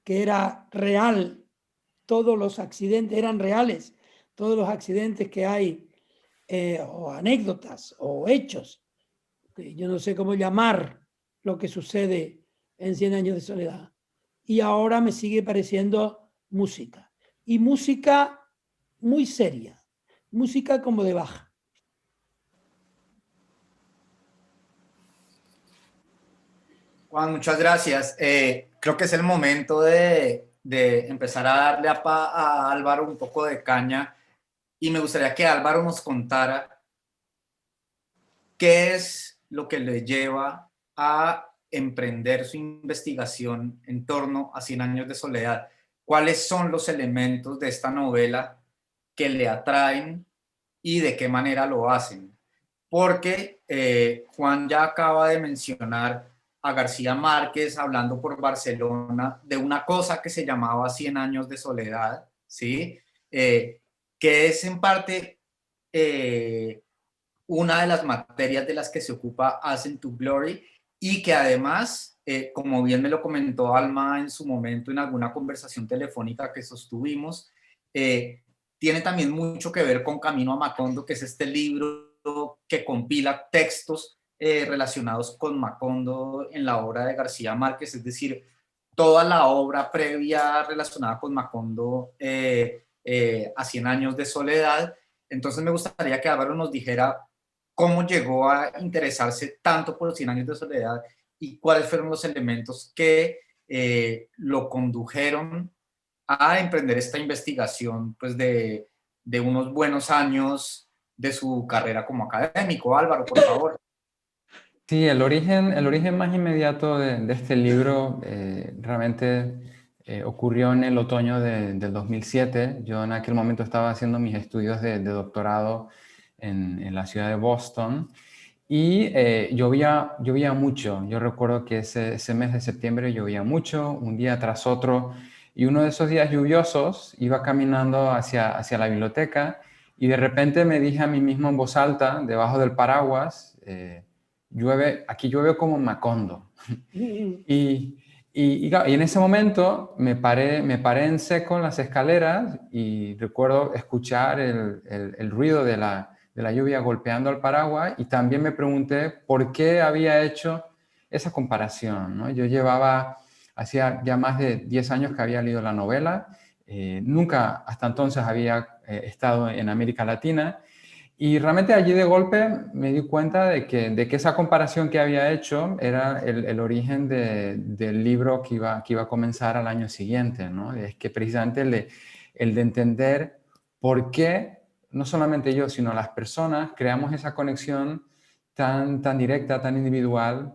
que era real, todos los accidentes eran reales, todos los accidentes que hay, o anécdotas o hechos, que yo no sé cómo llamar lo que sucede en 100 años de soledad. Y ahora me sigue pareciendo música. Y música muy seria, música como de Bach. Juan, muchas gracias. Creo que es el momento de empezar a darle a Álvaro un poco de caña y me gustaría que Álvaro nos contara qué es lo que le lleva a emprender su investigación en torno a 100 años de soledad. ¿Cuáles son los elementos de esta novela que le atraen y de qué manera lo hacen? Porque Juan ya acaba de mencionar a García Márquez hablando por Barcelona de una cosa que se llamaba 100 años de soledad, ¿sí? Que es en parte una de las materias de las que se ocupa Ascent to Glory y que además, como bien me lo comentó Alma en su momento en alguna conversación telefónica que sostuvimos, tiene también mucho que ver con Camino a Macondo, que es este libro que compila textos relacionados con Macondo en la obra de García Márquez, es decir, toda la obra previa relacionada con Macondo a 100 años de soledad. Entonces me gustaría que Álvaro nos dijera cómo llegó a interesarse tanto por 100 años de soledad y cuáles fueron los elementos que lo condujeron a emprender esta investigación pues de unos buenos años de su carrera como académico. Álvaro, por favor. Sí, el origen más inmediato de este libro realmente ocurrió en el otoño del 2007. Yo en aquel momento estaba haciendo mis estudios de doctorado en la ciudad de Boston y llovía mucho. Yo recuerdo que ese mes de septiembre llovía mucho, un día tras otro, y uno de esos días lluviosos iba caminando hacia la biblioteca y de repente me dije a mí mismo en voz alta, debajo del paraguas, aquí llueve como Macondo. Y, claro, y en ese momento me paré en seco en las escaleras y recuerdo escuchar el ruido de la lluvia golpeando al paraguas y también me pregunté por qué había hecho esa comparación, ¿no? Hacía ya más de 10 años que había leído la novela, nunca hasta entonces había estado en América Latina y realmente allí de golpe me di cuenta de que esa comparación que había hecho era el origen del libro que iba a comenzar al año siguiente, ¿no? Es que precisamente el de entender por qué, no solamente yo, sino las personas, creamos esa conexión tan directa, tan individual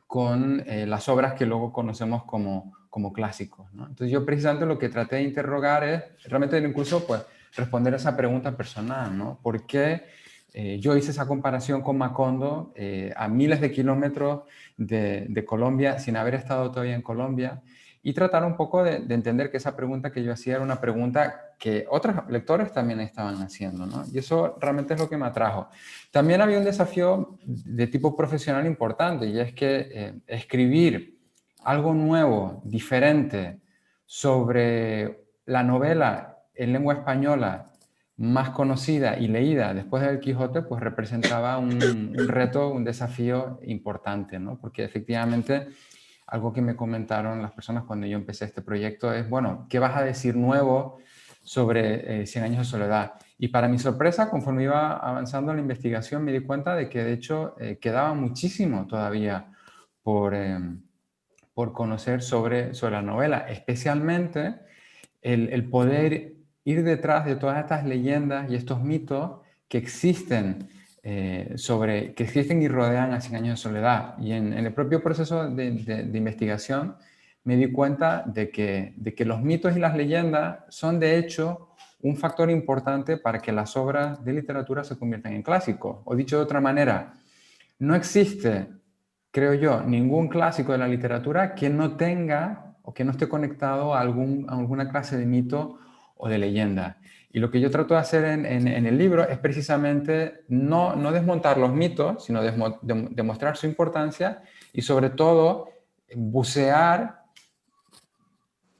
con las obras que luego conocemos como clásicos, ¿no? Entonces yo precisamente lo que traté de interrogar es realmente incluso pues responder esa pregunta personal, ¿no? ¿Por qué yo hice esa comparación con Macondo a miles de kilómetros de Colombia sin haber estado todavía en Colombia? Y tratar un poco de entender que esa pregunta que yo hacía era una pregunta que otros lectores también estaban haciendo, ¿no? Y eso realmente es lo que me atrajo. También había un desafío de tipo profesional importante y es que escribir algo nuevo, diferente, sobre la novela en lengua española más conocida y leída después del Quijote, pues representaba un reto, un desafío importante, ¿no? Porque efectivamente algo que me comentaron las personas cuando yo empecé este proyecto es, bueno, ¿qué vas a decir nuevo sobre Cien años de soledad? Y para mi sorpresa, conforme iba avanzando en la investigación, me di cuenta de que de hecho quedaba muchísimo todavía por conocer sobre la novela, especialmente el poder ir detrás de todas estas leyendas y estos mitos que existen que existen y rodean a Cien años de soledad. Y en el propio proceso de investigación me di cuenta de que los mitos y las leyendas son de hecho un factor importante para que las obras de literatura se conviertan en clásicos. O dicho de otra manera, no existe, creo yo, ningún clásico de la literatura que no tenga o que no esté conectado a alguna clase de mito o de leyenda. Y lo que yo trato de hacer en el libro es precisamente no desmontar los mitos, sino demostrar su importancia y sobre todo bucear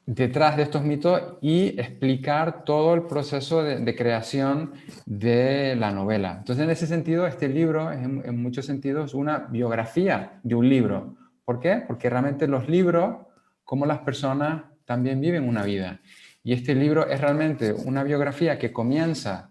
detrás de estos mitos y explicar todo el proceso de creación de la novela. Entonces, en ese sentido, este libro es en muchos sentidos una biografía de un libro. ¿Por qué? Porque realmente los libros, como las personas, también viven una vida. Y este libro es realmente una biografía que comienza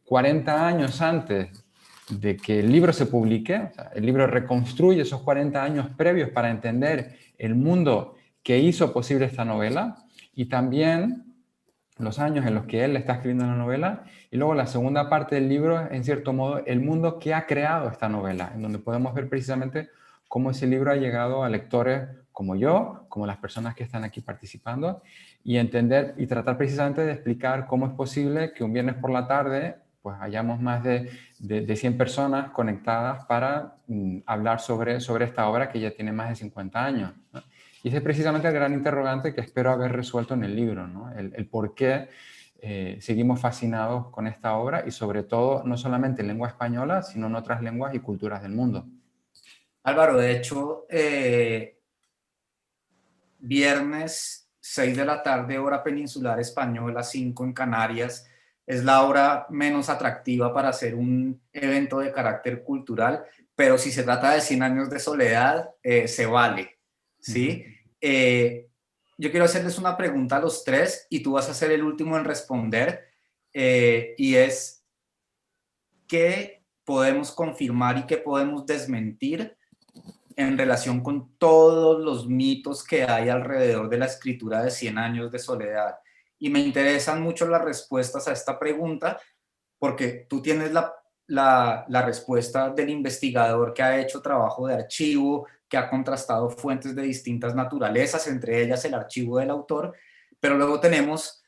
40 años antes de que el libro se publique. O sea, el libro reconstruye esos 40 años previos para entender el mundo que hizo posible esta novela y también los años en los que él está escribiendo la novela y luego la segunda parte del libro es en cierto modo el mundo que ha creado esta novela, en donde podemos ver precisamente cómo ese libro ha llegado a lectores como yo, como las personas que están aquí participando y entender y tratar precisamente de explicar cómo es posible que un viernes por la tarde pues hayamos más de 100 personas conectadas para hablar sobre esta obra que ya tiene más de 50 años, ¿no? Y ese es precisamente el gran interrogante que espero haber resuelto en el libro, ¿no? El por qué seguimos fascinados con esta obra y sobre todo no solamente en lengua española, sino en otras lenguas y culturas del mundo. Álvaro, de hecho, viernes 6 de la tarde, hora peninsular española, 5 en Canarias, es la hora menos atractiva para hacer un evento de carácter cultural, pero si se trata de 100 años de soledad, se vale, ¿sí? Yo quiero hacerles una pregunta a los tres y tú vas a ser el último en responder, y es, ¿qué podemos confirmar y qué podemos desmentir en relación con todos los mitos que hay alrededor de la escritura de 100 años de soledad? Y me interesan mucho las respuestas a esta pregunta porque tú tienes la respuesta del investigador que ha hecho trabajo de archivo, que ha contrastado fuentes de distintas naturalezas, entre ellas el archivo del autor, pero luego tenemos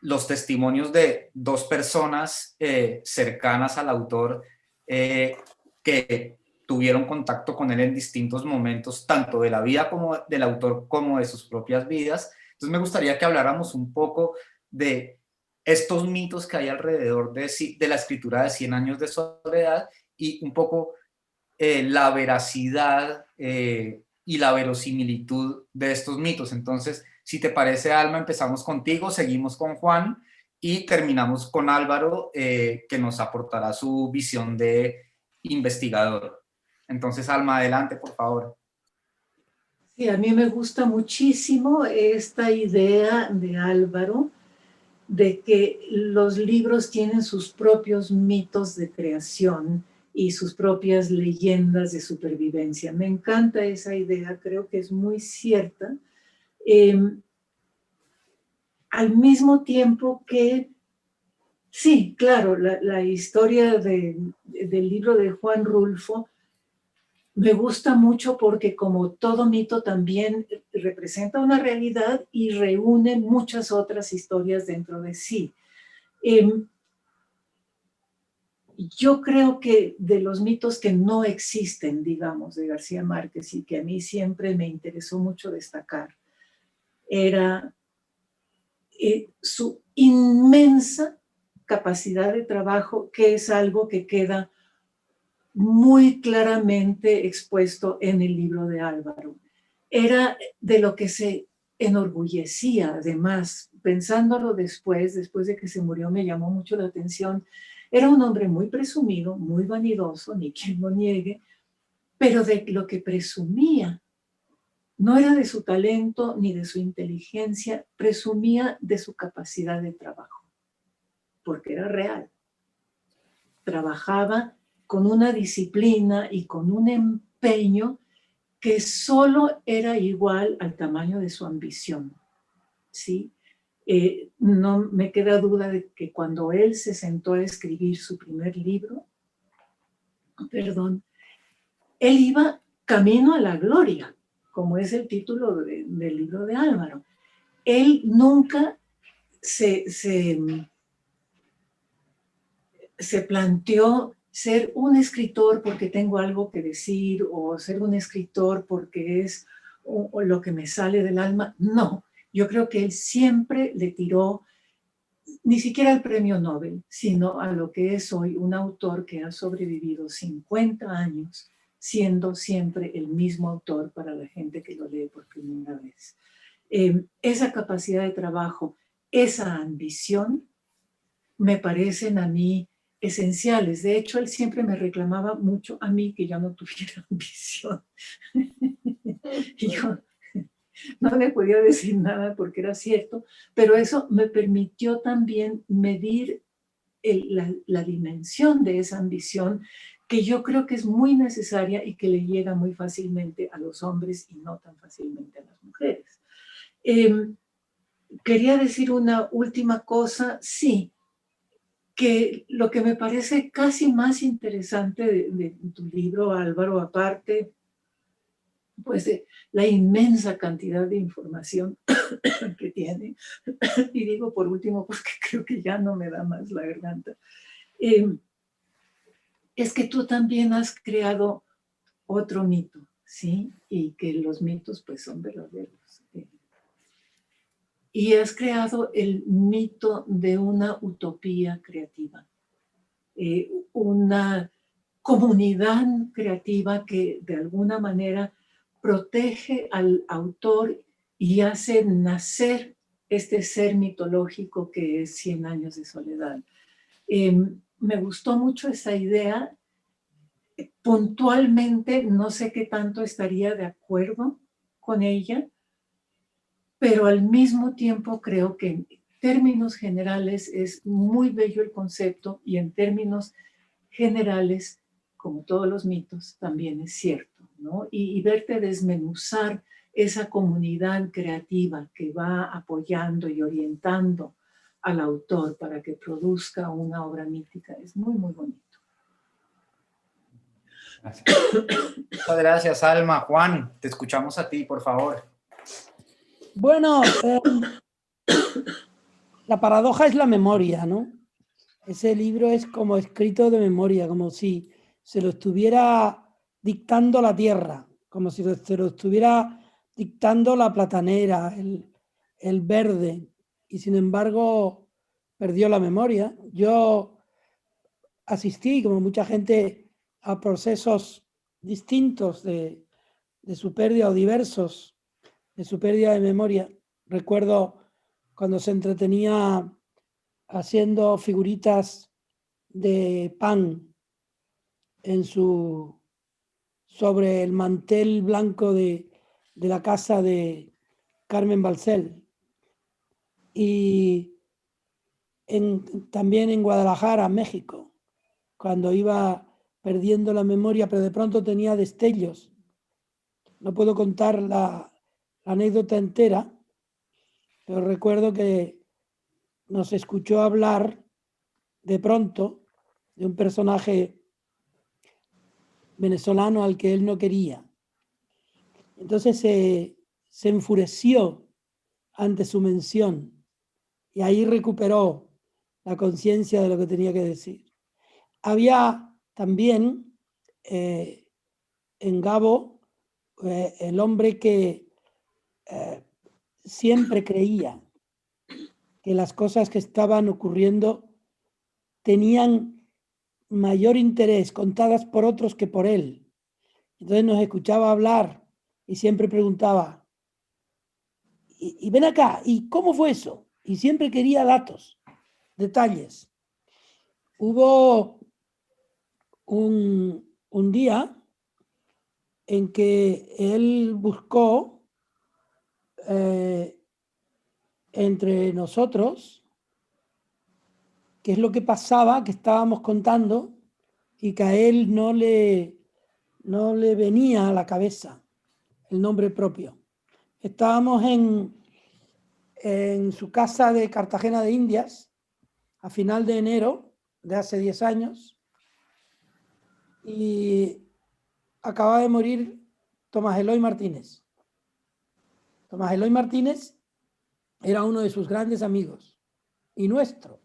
los testimonios de dos personas cercanas al autor que tuvieron contacto con él en distintos momentos, tanto de la vida como del autor como de sus propias vidas. Entonces me gustaría que habláramos un poco de estos mitos que hay alrededor de la escritura de 100 años de soledad y un poco la veracidad y la verosimilitud de estos mitos. Entonces, si te parece, Alma, empezamos contigo, seguimos con Juan y terminamos con Álvaro, que nos aportará su visión de investigador. Entonces, Alma, adelante, por favor. Sí, a mí me gusta muchísimo esta idea de Álvaro de que los libros tienen sus propios mitos de creación y sus propias leyendas de supervivencia. Me encanta esa idea, creo que es muy cierta. Al mismo tiempo que, sí, claro, la historia del libro de Juan Rulfo me gusta mucho porque como todo mito también representa una realidad y reúne muchas otras historias dentro de sí. Yo creo que de los mitos que no existen, digamos, de García Márquez y que a mí siempre me interesó mucho destacar, era su inmensa capacidad de trabajo, que es algo que queda muy claramente expuesto en el libro de Álvaro. Era de lo que se enorgullecía, además, pensándolo después de que se murió, me llamó mucho la atención. Era un hombre muy presumido, muy vanidoso, ni quien lo niegue, pero de lo que presumía no era de su talento ni de su inteligencia, presumía de su capacidad de trabajo, porque era real. Trabajaba con una disciplina y con un empeño que solo era igual al tamaño de su ambición, ¿sí? No me queda duda de que cuando él se sentó a escribir su primer libro, él iba camino a la gloria, como es el título del libro de Álvaro. Él nunca se planteó ser un escritor porque tengo algo que decir o ser un escritor porque es lo que me sale del alma. No, yo creo que él siempre le tiró ni siquiera al premio Nobel, sino a lo que es hoy un autor que ha sobrevivido 50 años siendo siempre el mismo autor para la gente que lo lee por primera vez. Esa capacidad de trabajo, esa ambición, me parecen a mí esenciales. De hecho, él siempre me reclamaba mucho a mí que yo no tuviera ambición. Y yo no le podía decir nada porque era cierto, pero eso me permitió también medir la dimensión de esa ambición, que yo creo que es muy necesaria y que le llega muy fácilmente a los hombres y no tan fácilmente a las mujeres. Quería decir una última cosa, sí, que lo que me parece casi más interesante de tu libro, Álvaro, aparte pues de la inmensa cantidad de información que tiene, y digo por último porque creo que ya no me da más la garganta, es que tú también has creado otro mito, ¿sí? Y que los mitos pues son verdaderos. Y has creado el mito de una utopía creativa, una comunidad creativa que de alguna manera protege al autor y hace nacer este ser mitológico que es 100 años de soledad. Me gustó mucho esa idea. Puntualmente no sé qué tanto estaría de acuerdo con ella, pero al mismo tiempo creo que en términos generales es muy bello el concepto y en términos generales, como todos los mitos, también es cierto, ¿no? Y verte desmenuzar esa comunidad creativa que va apoyando y orientando al autor para que produzca una obra mítica es muy, muy bonito. Gracias. Muchas gracias, Alma. Juan, te escuchamos a ti, por favor. Bueno, la paradoja es la memoria, ¿no? Ese libro es como escrito de memoria, como si se lo estuviera dictando la tierra, como si se lo estuviera dictando la platanera, el verde, y sin embargo perdió la memoria. Yo asistí, como mucha gente, a procesos distintos de su pérdida o diversos de su pérdida de memoria. Recuerdo cuando se entretenía haciendo figuritas de pan sobre el mantel blanco de la casa de Carmen Balcel. Y también en Guadalajara, México, cuando iba perdiendo la memoria, pero de pronto tenía destellos. No puedo contar la anécdota entera, pero recuerdo que nos escuchó hablar de pronto de un personaje venezolano al que él no quería. Entonces se enfureció ante su mención y ahí recuperó la conciencia de lo que tenía que decir. Había también en Gabo el hombre que siempre creía que las cosas que estaban ocurriendo tenían mayor interés contadas por otros que por él. Entonces nos escuchaba hablar y siempre preguntaba, y ven acá, ¿y cómo fue eso? Y siempre quería datos, detalles. Hubo un día en que él buscó entre nosotros qué es lo que pasaba, que estábamos contando y que a él no le venía a la cabeza el nombre propio. Estábamos en su casa de Cartagena de Indias a final de enero de hace 10 años y acaba de morir Tomás Eloy Martínez. Tomás Eloy Martínez era uno de sus grandes amigos y nuestro.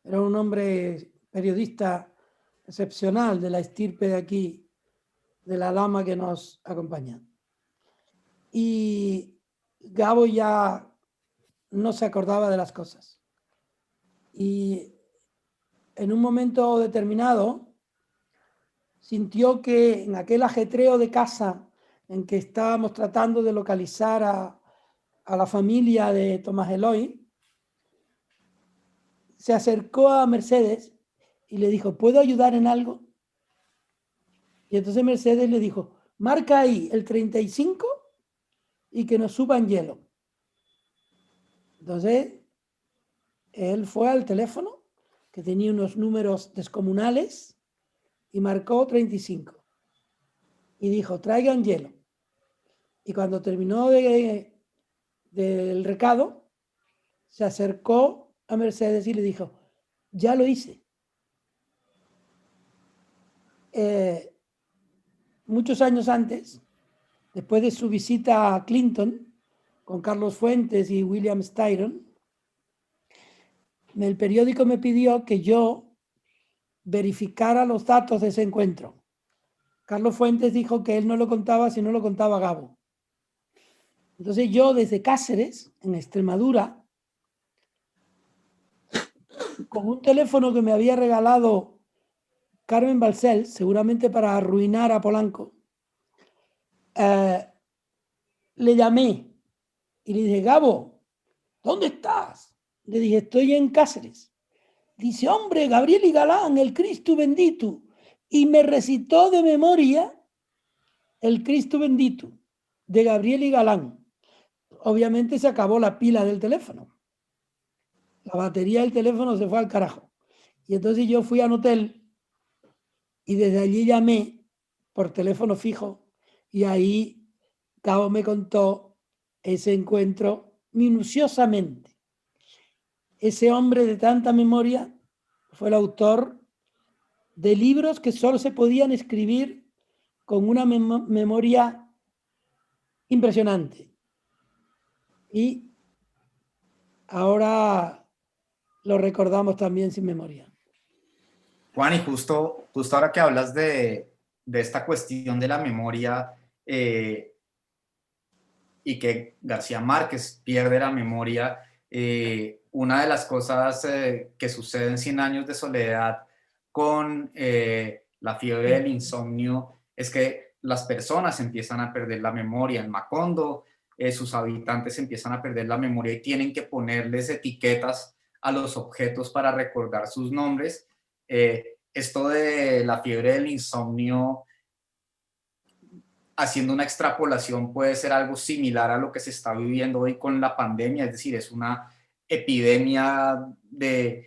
Era un hombre periodista excepcional de la estirpe de aquí, de la lama que nos acompaña. Y Gabo ya no se acordaba de las cosas. Y en un momento determinado sintió que en aquel ajetreo de casa en que estábamos tratando de localizar a la familia de Tomás Eloy, se acercó a Mercedes y le dijo, ¿puedo ayudar en algo? Y entonces Mercedes le dijo, marca ahí el 35 y que nos suban hielo. Entonces, él fue al teléfono, que tenía unos números descomunales, y marcó 35. Y dijo, traigan hielo. Y cuando terminó del recado, se acercó a Mercedes y le dijo, ya lo hice. Muchos años antes, después de su visita a Clinton, con Carlos Fuentes y William Styron, el periódico me pidió que yo verificara los datos de ese encuentro. Carlos Fuentes dijo que él no lo contaba si no lo contaba Gabo. Entonces yo desde Cáceres, en Extremadura, con un teléfono que me había regalado Carmen Balcel, seguramente para arruinar a Polanco, le llamé y le dije, Gabo, ¿dónde estás? Le dije, estoy en Cáceres. Dice, hombre, Gabriel y Galán, el Cristo bendito. Y me recitó de memoria el Cristo bendito de Gabriel y Galán. Obviamente se acabó la pila del teléfono. La batería del teléfono se fue al carajo. Y entonces yo fui al hotel y desde allí llamé por teléfono fijo y ahí Gabo me contó ese encuentro minuciosamente. Ese hombre de tanta memoria fue el autor de libros que solo se podían escribir con una memoria impresionante. Y ahora lo recordamos también sin memoria. Juan, y justo ahora que hablas de esta cuestión de la memoria y que García Márquez pierde la memoria, una de las cosas que sucede en Cien años de soledad con la fiebre del insomnio es que las personas empiezan a perder la memoria. En Macondo, sus habitantes empiezan a perder la memoria y tienen que ponerles etiquetas a los objetos para recordar sus nombres. Esto de la fiebre del insomnio, haciendo una extrapolación, puede ser algo similar a lo que se está viviendo hoy con la pandemia, es decir, es una epidemia de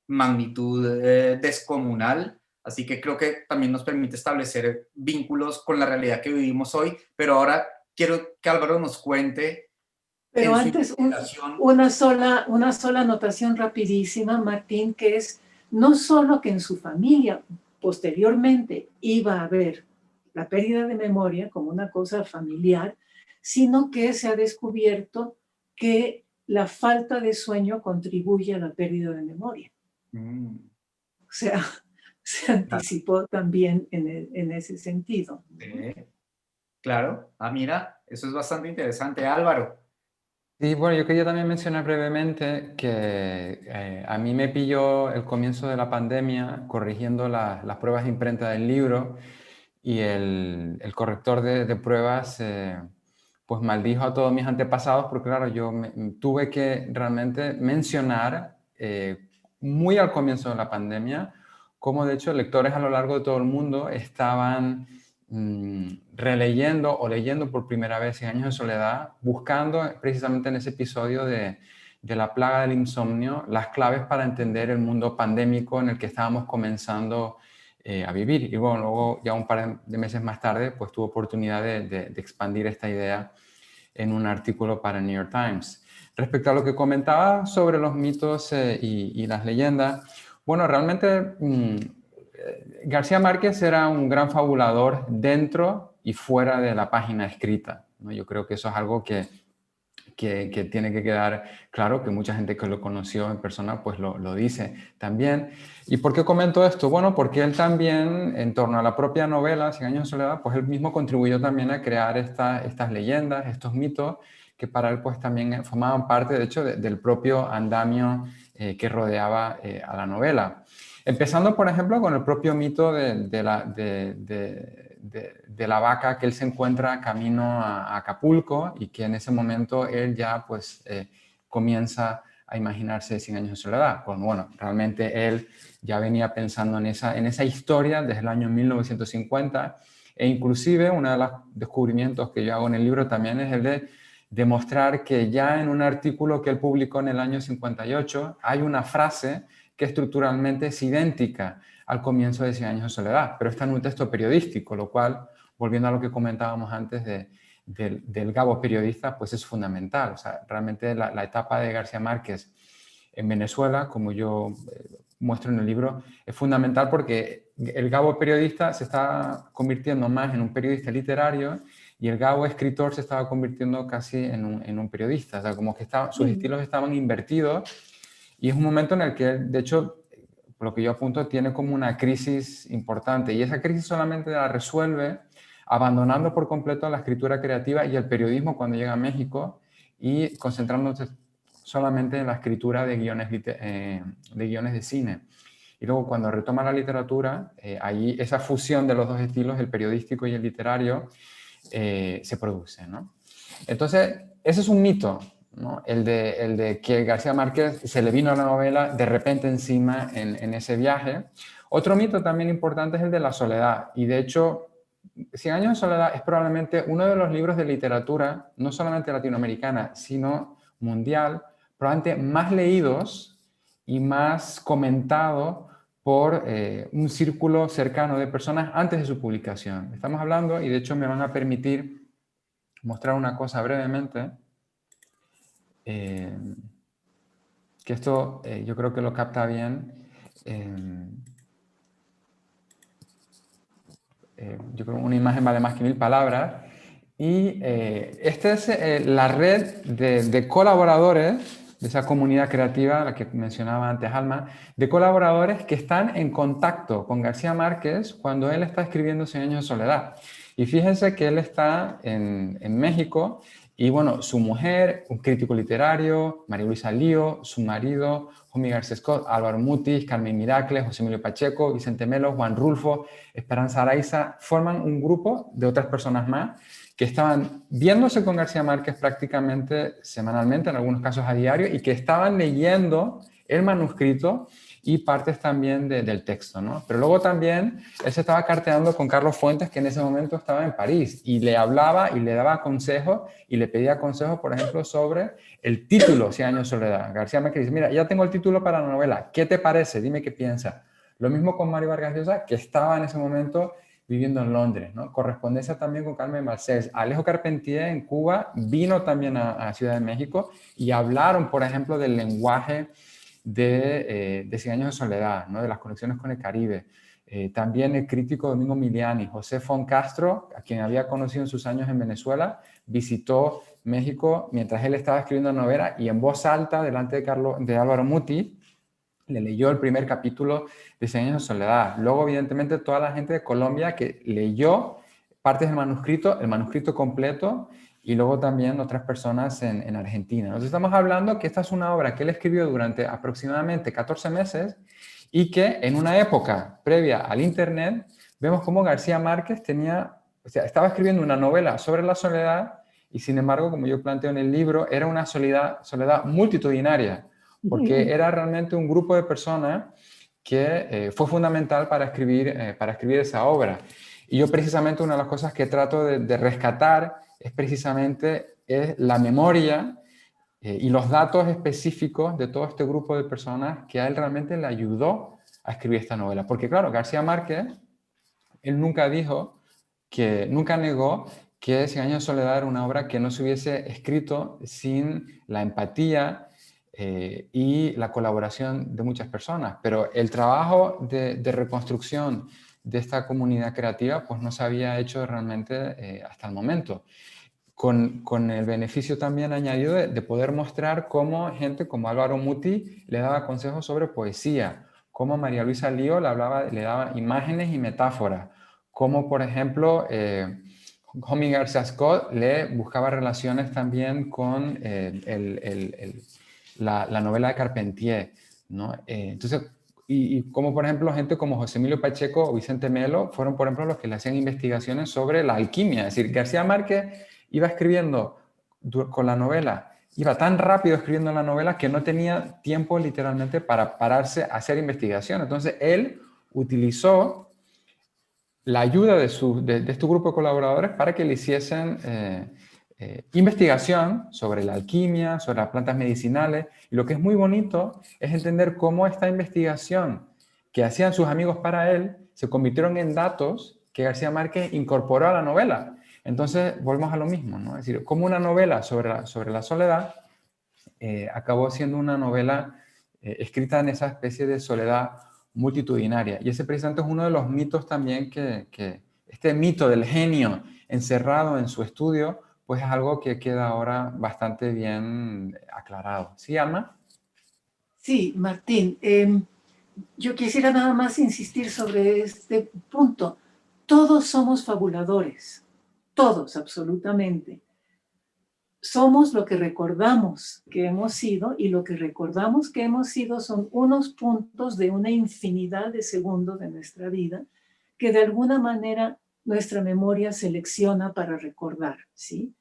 magnitud descomunal, así que creo que también nos permite establecer vínculos con la realidad que vivimos hoy, pero ahora quiero que Álvaro nos cuente. Pero antes, una sola anotación rapidísima, Martín, que es no solo que en su familia posteriormente iba a haber la pérdida de memoria como una cosa familiar, sino que se ha descubierto que la falta de sueño contribuye a la pérdida de memoria. O sea, se anticipó también en ese sentido. Claro. Mira, eso es bastante interesante. Álvaro. Sí, bueno, yo quería también mencionar brevemente que a mí me pilló el comienzo de la pandemia corrigiendo las pruebas de imprenta del libro y el corrector de pruebas pues maldijo a todos mis antepasados porque claro, yo tuve que realmente mencionar muy al comienzo de la pandemia cómo de hecho lectores a lo largo de todo el mundo estaban releyendo o leyendo por primera vez Cien años de soledad, buscando precisamente en ese episodio de la plaga del insomnio las claves para entender el mundo pandémico en el que estábamos comenzando a vivir. Y bueno, luego ya un par de meses más tarde, pues tuve oportunidad de expandir esta idea en un artículo para New York Times. Respecto a lo que comentaba sobre los mitos y las leyendas, bueno, realmente García Márquez era un gran fabulador dentro y fuera de la página escrita, ¿no? Yo creo que eso es algo que tiene que quedar claro, que mucha gente que lo conoció en persona pues lo dice también. ¿Y por qué comento esto? Bueno, porque él también, en torno a la propia novela, Cien años de soledad, pues él mismo contribuyó también a crear estas leyendas, estos mitos, que para él pues también formaban parte, de hecho, del propio andamio que rodeaba a la novela. Empezando, por ejemplo, con el propio mito de la vaca que él se encuentra camino a Acapulco y que en ese momento él ya pues comienza a imaginarse Cien años de soledad. Pues bueno, realmente él ya venía pensando en esa historia desde el año 1950 e inclusive uno de los descubrimientos que yo hago en el libro también es el de demostrar que ya en un artículo que él publicó en el año 58 hay una frase que estructuralmente es idéntica al comienzo de Cien años de soledad, pero está en un texto periodístico, lo cual, volviendo a lo que comentábamos antes del Gabo periodista, pues es fundamental. O sea, realmente la etapa de García Márquez en Venezuela, como yo muestro en el libro, es fundamental porque el Gabo periodista se está convirtiendo más en un periodista literario y el Gabo escritor se estaba convirtiendo casi en un periodista. O sea, como que sus estilos estaban invertidos. Y es un momento en el que, de hecho, por lo que yo apunto, tiene como una crisis importante. Y esa crisis solamente la resuelve abandonando por completo la escritura creativa y el periodismo cuando llega a México y concentrándose solamente en la escritura de guiones de cine. Y luego cuando retoma la literatura, ahí esa fusión de los dos estilos, el periodístico y el literario, se produce, ¿no? Entonces, ese es un mito, ¿no? El de que García Márquez se le vino a la novela de repente encima en ese viaje. Otro mito también importante es el de la soledad. Y de hecho, Cien años de soledad es probablemente uno de los libros de literatura, no solamente latinoamericana, sino mundial, probablemente más leídos y más comentado por un círculo cercano de personas antes de su publicación. Estamos hablando, y de hecho me van a permitir mostrar una cosa brevemente, que esto yo creo que lo capta bien. Yo creo que una imagen vale más que 1000 palabras. Y esta es la red de colaboradores de esa comunidad creativa, la que mencionaba antes Alma, de colaboradores que están en contacto con García Márquez cuando él está escribiendo Cien años de soledad. Y fíjense que él está en México y bueno, su mujer, un crítico literario, María Luisa Lío, su marido, Jomi García Scott, Álvaro Mutis, Carmen Miracles, José Emilio Pacheco, Vicente Melo, Juan Rulfo, Esperanza Araiza, forman un grupo de otras personas más que estaban viéndose con García Márquez prácticamente semanalmente, en algunos casos a diario, y que estaban leyendo el manuscrito y partes también del texto, ¿no? Pero luego también él se estaba carteando con Carlos Fuentes, que en ese momento estaba en París, y le hablaba y le daba consejos, y le pedía consejos, por ejemplo, sobre el título, Cien años de soledad. García Márquez dice, mira, ya tengo el título para la novela, ¿qué te parece? Dime qué piensas. Lo mismo con Mario Vargas Llosa, que estaba en ese momento viviendo en Londres, ¿no? Correspondencia también con Carmen Balcells. Alejo Carpentier en Cuba vino también a Ciudad de México y hablaron, por ejemplo, del lenguaje de Cien años de soledad, ¿no? De las conexiones con el Caribe. También el crítico Domingo Miliani, José Fon Castro, a quien había conocido en sus años en Venezuela, visitó México mientras él estaba escribiendo la novela y en voz alta, delante de Álvaro Muti, le leyó el primer capítulo de Cien años de soledad. Luego, evidentemente, toda la gente de Colombia que leyó partes del manuscrito, el manuscrito completo, y luego también otras personas en Argentina. Entonces estamos hablando que esta es una obra que él escribió durante aproximadamente 14 meses y que en una época previa al Internet vemos cómo García Márquez estaba escribiendo una novela sobre la soledad y sin embargo, como yo planteo en el libro, era una soledad multitudinaria, porque era realmente un grupo de personas que fue fundamental para escribir esa obra. Y yo precisamente una de las cosas que trato de rescatar es precisamente la memoria y los datos específicos de todo este grupo de personas que a él realmente le ayudó a escribir esta novela. Porque claro, García Márquez, él nunca negó que Cien años de soledad era una obra que no se hubiese escrito sin la empatía y la colaboración de muchas personas. Pero el trabajo de reconstrucción de esta comunidad creativa pues no se había hecho realmente hasta el momento. Con el beneficio también añadido de poder mostrar cómo gente como Álvaro Muti le daba consejos sobre poesía, cómo María Luisa Lío le daba imágenes y metáforas, como por ejemplo Jomi García Scott le buscaba relaciones también con la novela de Carpentier, ¿no? Entonces, y como por ejemplo gente como José Emilio Pacheco o Vicente Melo fueron por ejemplo los que le hacían investigaciones sobre la alquimia. Es decir, García Márquez iba escribiendo con la novela, iba tan rápido escribiendo la novela que no tenía tiempo literalmente para pararse a hacer investigación. Entonces él utilizó la ayuda de este grupo de colaboradores para que le hiciesen investigación sobre la alquimia, sobre las plantas medicinales. Y lo que es muy bonito es entender cómo esta investigación que hacían sus amigos para él se convirtieron en datos que García Márquez incorporó a la novela. Entonces, volvemos a lo mismo, ¿no? Es decir, como una novela sobre la soledad acabó siendo una novela escrita en esa especie de soledad multitudinaria. Y ese precisamente es uno de los mitos también que este mito del genio encerrado en su estudio, pues es algo que queda ahora bastante bien aclarado. ¿Sí, Alma? Sí, Martín. Yo quisiera nada más insistir sobre este punto. Todos somos fabuladores, todos, absolutamente. Somos lo que recordamos que hemos sido y lo que recordamos que hemos sido son unos puntos de una infinidad de segundos de nuestra vida que de alguna manera nuestra memoria selecciona para recordar, ¿sí?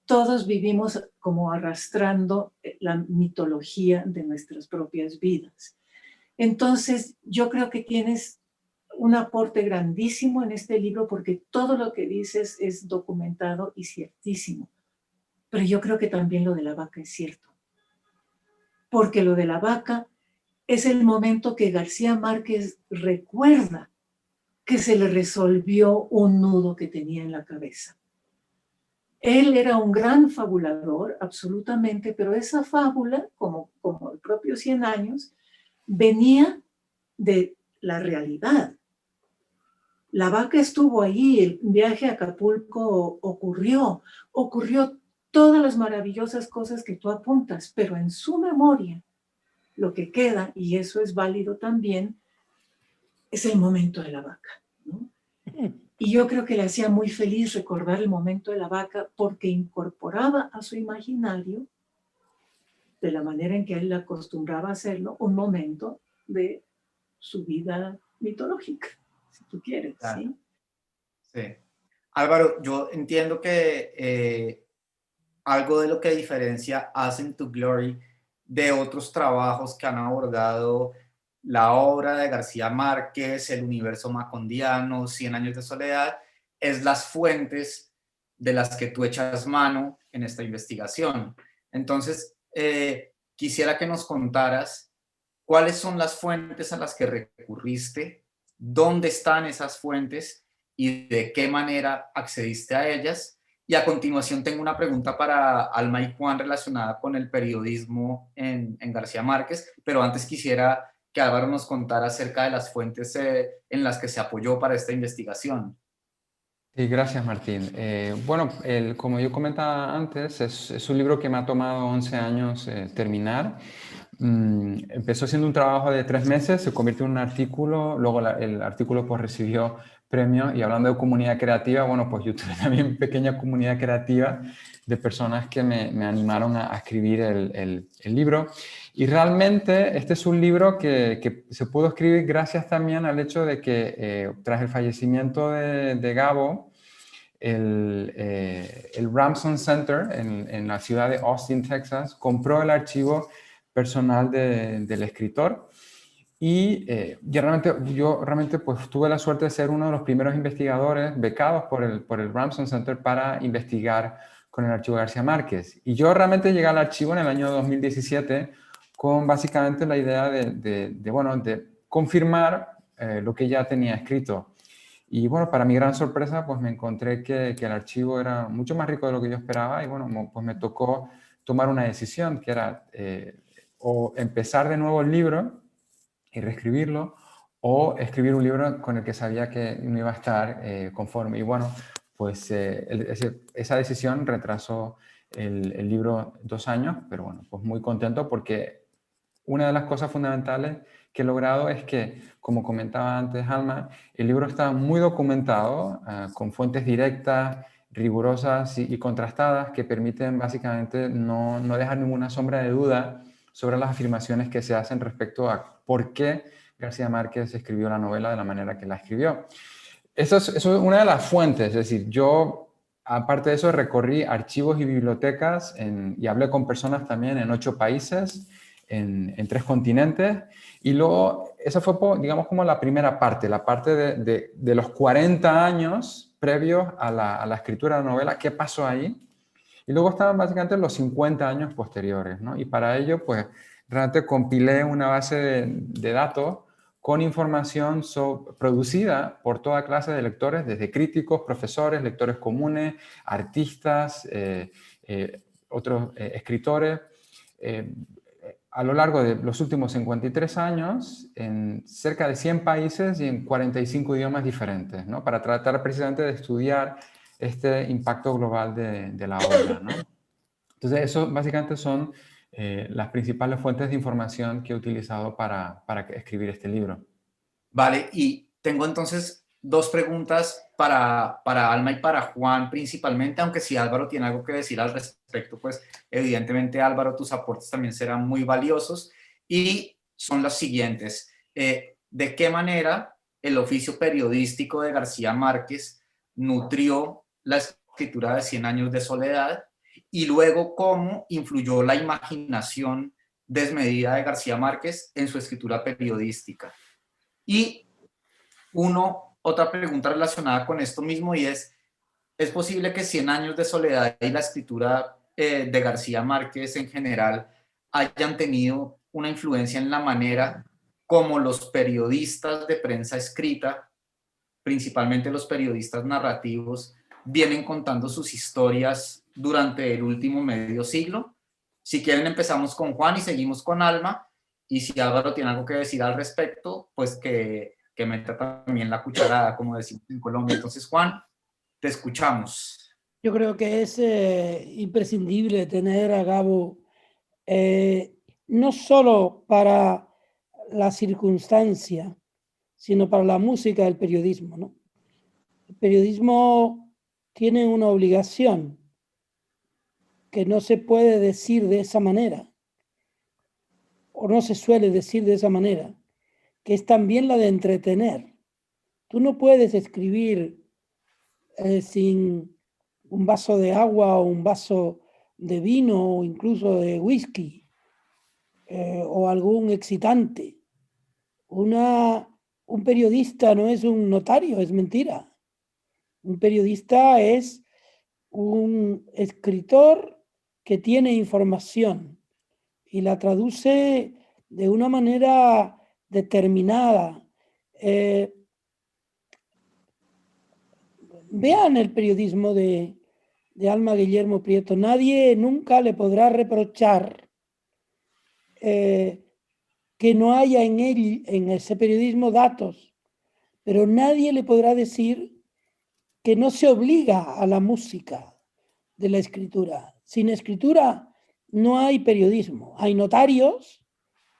Todos vivimos como arrastrando la mitología de nuestras propias vidas. Entonces, yo creo que tienes un aporte grandísimo en este libro porque todo lo que dices es documentado y ciertísimo. Pero yo creo que también lo de la vaca es cierto. Porque lo de la vaca es el momento que García Márquez recuerda que se le resolvió un nudo que tenía en la cabeza. Él era un gran fabulador, absolutamente, pero esa fábula, como el propio Cien años, venía de la realidad. La vaca estuvo ahí, el viaje a Acapulco ocurrió todas las maravillosas cosas que tú apuntas, pero en su memoria lo que queda, y eso es válido también, es el momento de la vaca, ¿no? Y yo creo que le hacía muy feliz recordar el momento de la vaca porque incorporaba a su imaginario, de la manera en que él acostumbraba a hacerlo, un momento de su vida mitológica, si tú quieres, Claro. ¿sí? Sí. Álvaro, yo entiendo que algo de lo que diferencia Ascent to Glory de otros trabajos que han abordado la obra de García Márquez, el universo macondiano, 100 años de soledad, es las fuentes de las que tú echas mano en esta investigación. Entonces, quisiera que nos contaras cuáles son las fuentes a las que recurriste, dónde están esas fuentes y de qué manera accediste a ellas. Y a continuación tengo una pregunta para Alma y Juan relacionada con el periodismo en García Márquez, pero antes quisiera que Álvaro nos contara acerca de las fuentes en las que se apoyó para esta investigación. Sí, gracias Martín. Bueno, como yo comentaba antes, es un libro que me ha tomado 11 años terminar. Empezó siendo un trabajo de 3 meses, se convirtió en un artículo, luego el artículo pues recibió premio, y hablando de comunidad creativa, bueno, pues yo tuve también pequeña comunidad creativa de personas que me animaron a escribir el libro. Y realmente este es un libro que se pudo escribir gracias también al hecho de que tras el fallecimiento de Gabo, el Ramson Center en la ciudad de Austin, Texas, compró el archivo personal del escritor. Y yo realmente pues tuve la suerte de ser uno de los primeros investigadores becados por el Ramson Center para investigar con el archivo de García Márquez. Y yo realmente llegué al archivo en el año 2017 con básicamente la idea de confirmar lo que ya tenía escrito. Y bueno, para mi gran sorpresa, pues me encontré que el archivo era mucho más rico de lo que yo esperaba, y bueno, pues me tocó tomar una decisión, que era o empezar de nuevo el libro y reescribirlo, o escribir un libro con el que sabía que no iba a estar conforme. Y bueno, pues esa decisión retrasó el libro 2 años, pero bueno, pues muy contento porque una de las cosas fundamentales que he logrado es que, como comentaba antes Alma, el libro está muy documentado, con fuentes directas, rigurosas y contrastadas, que permiten básicamente no dejar ninguna sombra de duda sobre las afirmaciones que se hacen respecto a por qué García Márquez escribió la novela de la manera que la escribió. Eso es una de las fuentes, es decir, yo, aparte de eso, recorrí archivos y bibliotecas y hablé con personas también en 8 países, en 3 continentes, y luego esa fue, digamos, como la primera parte, la parte de los 40 años previos a la escritura de la novela, qué pasó ahí, y luego estaban básicamente los 50 años posteriores, ¿no? Y para ello, pues, realmente compilé una base de datos con información producida por toda clase de lectores, desde críticos, profesores, lectores comunes, artistas, otros escritores, a lo largo de los últimos 53 años, en cerca de 100 países y en 45 idiomas diferentes, ¿no? Para tratar precisamente de estudiar este impacto global de la obra, ¿no? Entonces, eso básicamente son las principales fuentes de información que he utilizado para escribir este libro. Vale, y tengo entonces 2 preguntas para Alma y para Juan principalmente, aunque si Álvaro tiene algo que decir al respecto, pues evidentemente Álvaro, tus aportes también serán muy valiosos, y son las siguientes. ¿De qué manera el oficio periodístico de García Márquez nutrió la escritura de 100 años de soledad? Y luego, ¿cómo influyó la imaginación desmedida de García Márquez en su escritura periodística? Y otra pregunta relacionada con esto mismo, y ¿es posible que 100 años de soledad y la escritura de García Márquez en general hayan tenido una influencia en la manera como los periodistas de prensa escrita, principalmente los periodistas narrativos, vienen contando sus historias durante el último medio siglo? Si quieren, empezamos con Juan y seguimos con Alma, y si Álvaro tiene algo que decir al respecto, pues que meta también la cucharada, como decimos en Colombia. Entonces, Juan, te escuchamos. Yo creo que es imprescindible tener a Gabo no solo para la circunstancia, sino para la música del periodismo, ¿no? El periodismo tiene una obligación que no se puede decir de esa manera, o no se suele decir de esa manera, que es también la de entretener. Tú no puedes escribir sin un vaso de agua o un vaso de vino o incluso de whisky o algún excitante. Un periodista no es un notario, es mentira. Un periodista es un escritor que tiene información y la traduce de una manera determinada. Vean el periodismo de Alma Guillermo Prieto. Nadie nunca le podrá reprochar que no haya en ese periodismo datos, pero nadie le podrá decir que no se obliga a la música de la escritura. Sin escritura no hay periodismo. Hay notarios,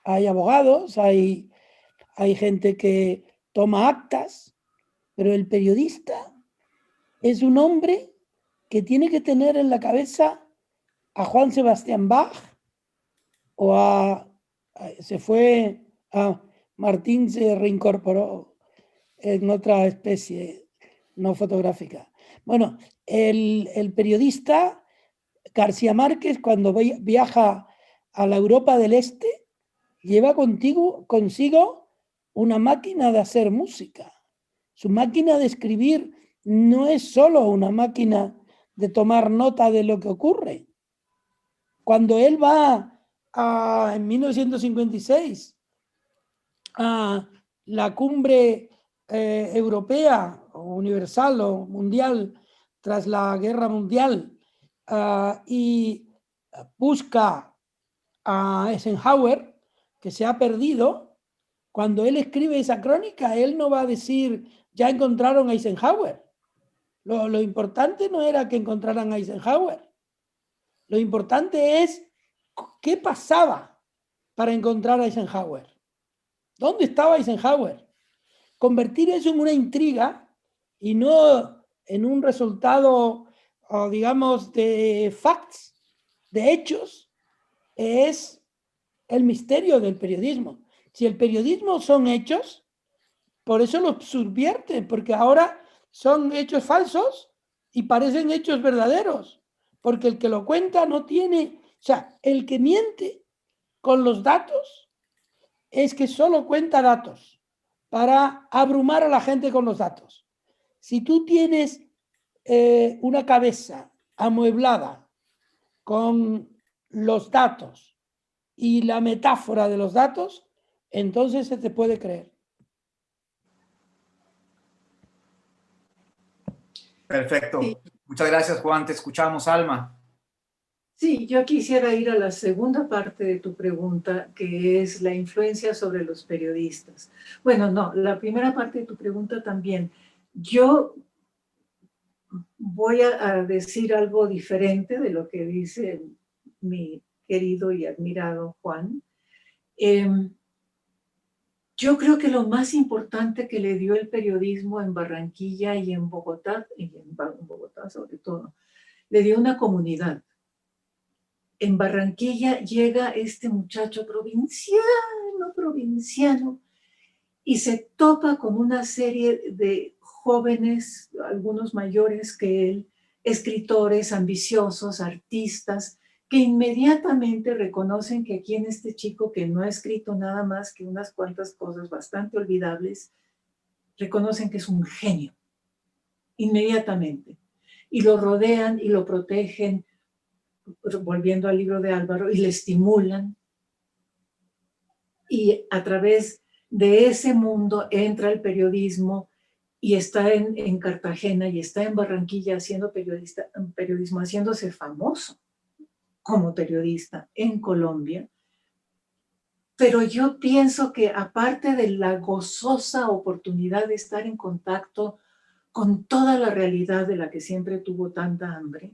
hay abogados, hay gente que toma actas, pero el periodista es un hombre que tiene que tener en la cabeza a Juan Sebastián Bach o Martín se reincorporó en otra especie no fotográfica. Bueno, el periodista García Márquez, cuando viaja a la Europa del Este, lleva consigo una máquina de hacer música. Su máquina de escribir no es solo una máquina de tomar nota de lo que ocurre. Cuando él va en 1956 a la cumbre europea o universal o mundial tras la guerra mundial y busca a Eisenhower, que se ha perdido, cuando él escribe esa crónica, él no va a decir, ya encontraron a Eisenhower. Lo importante no era que encontraran a Eisenhower. Lo importante es qué pasaba para encontrar a Eisenhower. ¿Dónde estaba Eisenhower? Convertir eso en una intriga y no en un resultado, digamos, de facts, de hechos, es el misterio del periodismo. Si el periodismo son hechos, por eso los subvierten, porque ahora son hechos falsos y parecen hechos verdaderos, porque el que lo cuenta no tiene, o sea, el que miente con los datos es que solo cuenta datos para abrumar a la gente con los datos. Si tú tienes una cabeza amueblada con los datos y la metáfora de los datos, entonces se te puede creer. Perfecto. Sí. Muchas gracias, Juan. Te escuchamos, Alma. Sí, yo quisiera ir a la segunda parte de tu pregunta, que es la influencia sobre los periodistas. Bueno, no, la primera parte de tu pregunta también. Yo voy a decir algo diferente de lo que dice mi querido y admirado Juan. Yo creo que lo más importante que le dio el periodismo en Barranquilla y en Bogotá sobre todo, le dio una comunidad. En Barranquilla llega este muchacho provinciano, y se topa con una serie de jóvenes, algunos mayores que él, escritores ambiciosos, artistas, que inmediatamente reconocen que aquí en este chico que no ha escrito nada más que unas cuantas cosas bastante olvidables, reconocen que es un genio, inmediatamente. Y lo rodean y lo protegen, volviendo al libro de Álvaro, y le estimulan. Y a través de ese mundo entra el periodismo y está en Cartagena y está en Barranquilla haciendo periodismo, haciéndose famoso como periodista en Colombia. Pero yo pienso que aparte de la gozosa oportunidad de estar en contacto con toda la realidad de la que siempre tuvo tanta hambre,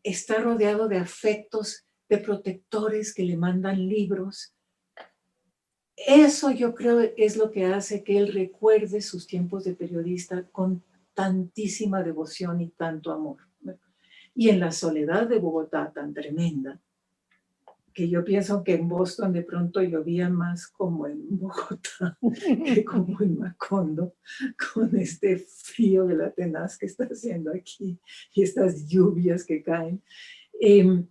está rodeado de afectos, de protectores que le mandan libros. Eso yo creo es lo que hace que él recuerde sus tiempos de periodista con tantísima devoción y tanto amor. Y en la soledad de Bogotá tan tremenda, que yo pienso que en Boston de pronto llovía más como en Bogotá que como en Macondo, con este frío de la tenaz que está haciendo aquí y estas lluvias que caen. En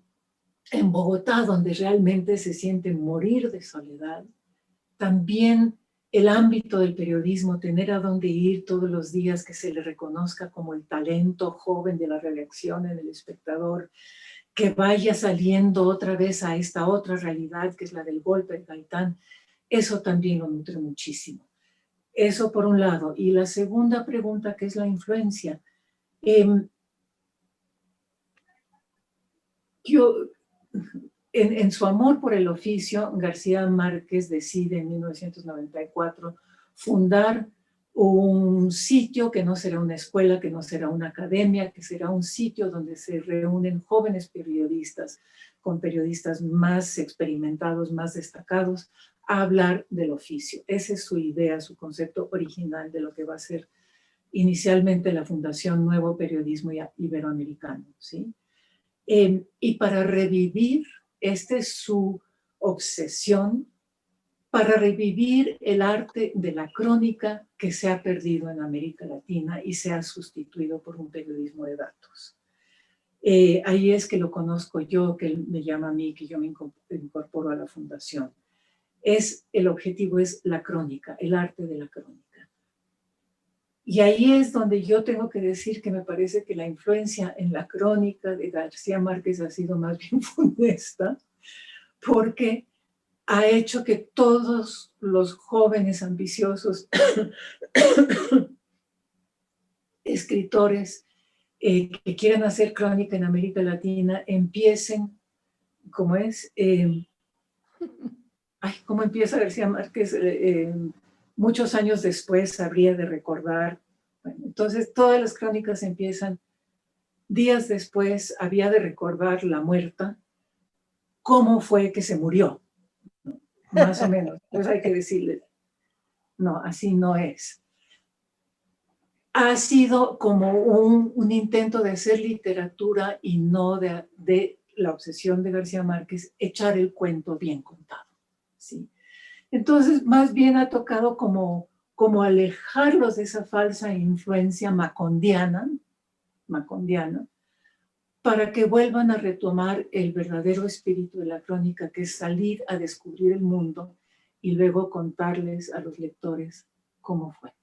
Bogotá, donde realmente se siente morir de soledad, también el ámbito del periodismo, tener a dónde ir todos los días, que se le reconozca como el talento joven de la redacción en El Espectador, que vaya saliendo otra vez a esta otra realidad que es la del golpe de Gaitán, eso también lo nutre muchísimo. Eso por un lado. Y la segunda pregunta, que es la influencia. En su amor por el oficio, García Márquez decide en 1994 fundar un sitio que no será una escuela, que no será una academia, que será un sitio donde se reúnen jóvenes periodistas con periodistas más experimentados, más destacados, a hablar del oficio. Esa es su idea, su concepto original de lo que va a ser inicialmente la Fundación Nuevo Periodismo Iberoamericano, ¿sí? Y para revivir, esta es su obsesión, para revivir el arte de la crónica que se ha perdido en América Latina y se ha sustituido por un periodismo de datos. Ahí es que lo conozco yo, que él me llama a mí, que yo me incorporo a la fundación. El objetivo es la crónica, el arte de la crónica. Y ahí es donde yo tengo que decir que me parece que la influencia en la crónica de García Márquez ha sido más bien funesta, porque ha hecho que todos los jóvenes ambiciosos escritores que quieran hacer crónica en América Latina empiecen, ¿cómo es? ¿Cómo empieza García Márquez? Muchos años después habría de recordar. Bueno, entonces todas las crónicas empiezan días después, había de recordar la muerta, cómo fue que se murió, ¿no? Más o menos. Entonces hay que decirle, no, así no es. Ha sido como un intento de hacer literatura y no de la obsesión de García Márquez, echar el cuento bien contado, ¿sí? Entonces, más bien ha tocado como alejarlos de esa falsa influencia macondiana, para que vuelvan a retomar el verdadero espíritu de la crónica, que es salir a descubrir el mundo y luego contarles a los lectores cómo fue.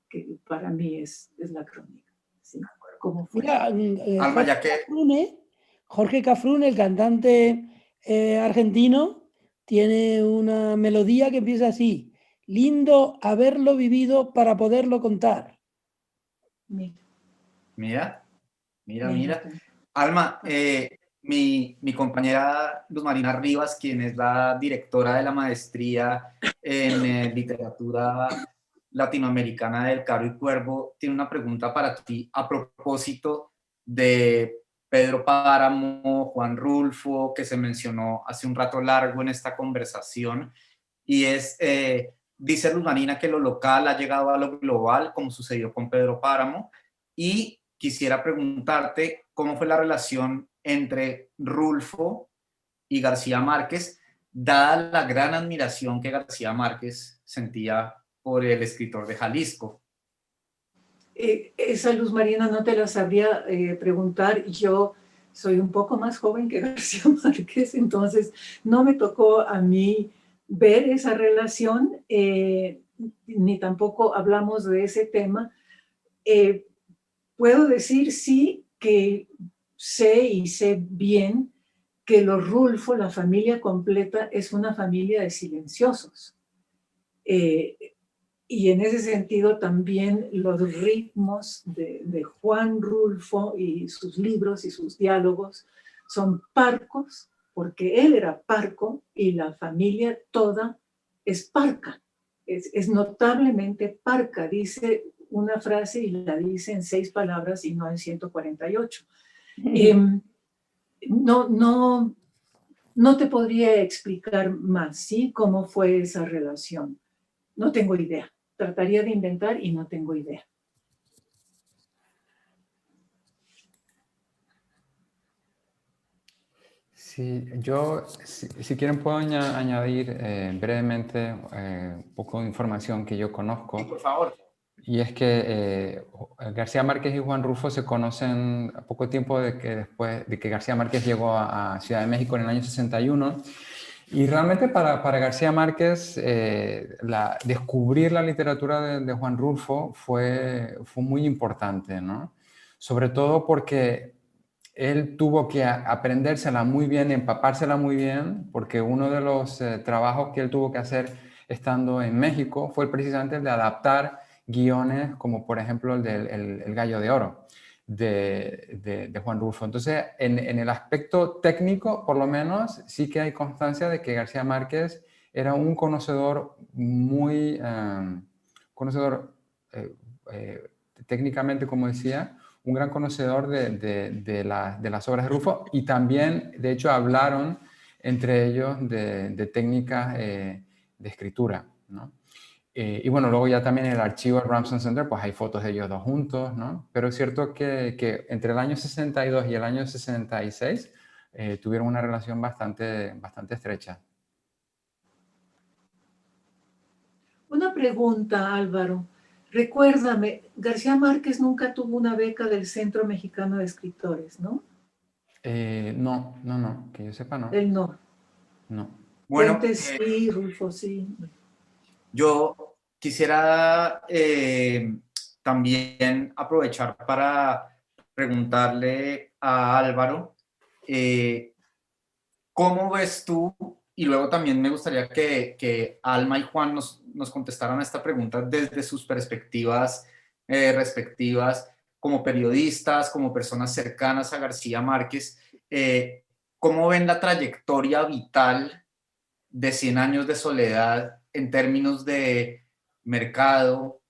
Que para mí es la crónica, ¿sí? ¿Cómo fue? Mira, Alma, ya que... Jorge Cafrune, el cantante argentino, tiene una melodía que empieza así: lindo haberlo vivido para poderlo contar. Mira. Alma, mi compañera Luz Marina Rivas, quien es la directora de la maestría en literatura latinoamericana del Caro y Cuervo, tiene una pregunta para ti a propósito de Pedro Páramo, Juan Rulfo, que se mencionó hace un rato largo en esta conversación, y dice Luz Marina que lo local ha llegado a lo global, como sucedió con Pedro Páramo, y quisiera preguntarte cómo fue la relación entre Rulfo y García Márquez, dada la gran admiración que García Márquez sentía por el escritor de Jalisco. Esa, Luz Marina, no te la sabría preguntar. Yo soy un poco más joven que García Márquez, entonces no me tocó a mí ver esa relación, ni tampoco hablamos de ese tema. Puedo decir sí que sé bien que los Rulfo, la familia completa, es una familia de silenciosos. Y en ese sentido también los ritmos de Juan Rulfo y sus libros y sus diálogos son parcos, porque él era parco y la familia toda es parca, es notablemente parca. Dice una frase y la dice en 6 palabras y no en 148. No te podría explicar más, ¿sí? Cómo fue esa relación. No tengo idea. Trataría de inventar y no tengo idea. Sí, yo, si quieren, puedo añadir brevemente un poco de información que yo conozco. Sí, por favor. Y es que García Márquez y Juan Rulfo se conocen a poco tiempo después de que García Márquez llegó a Ciudad de México en el año 61. Y realmente para García Márquez descubrir la literatura de Juan Rulfo fue muy importante, ¿no? Sobre todo porque él tuvo que aprendérsela muy bien, empapársela muy bien, porque uno de los trabajos que él tuvo que hacer estando en México fue precisamente el de adaptar guiones como por ejemplo el del El Gallo de Oro de Juan Rulfo. Entonces, en el aspecto técnico, por lo menos, sí que hay constancia de que García Márquez era un conocedor muy, técnicamente, como decía, un gran conocedor de las obras de Rulfo, y también, de hecho, hablaron entre ellos de técnicas de escritura, ¿no? Y bueno, luego ya también en el archivo del Ramson Center, pues hay fotos de ellos dos juntos, ¿no? Pero es cierto que entre el año 62 y el año 66 tuvieron una relación bastante estrecha. Una pregunta, Álvaro. Recuérdame, García Márquez nunca tuvo una beca del Centro Mexicano de Escritores, ¿no? No, que yo sepa no. Él no. No. Bueno, Fuentes sí, Rulfo sí. yo quisiera también aprovechar para preguntarle a Álvaro, ¿cómo ves tú? Y luego también me gustaría que Alma y Juan nos contestaran a esta pregunta desde sus perspectivas respectivas, como periodistas, como personas cercanas a García Márquez. ¿Cómo ven la trayectoria vital de 100 años de soledad en términos de mercado,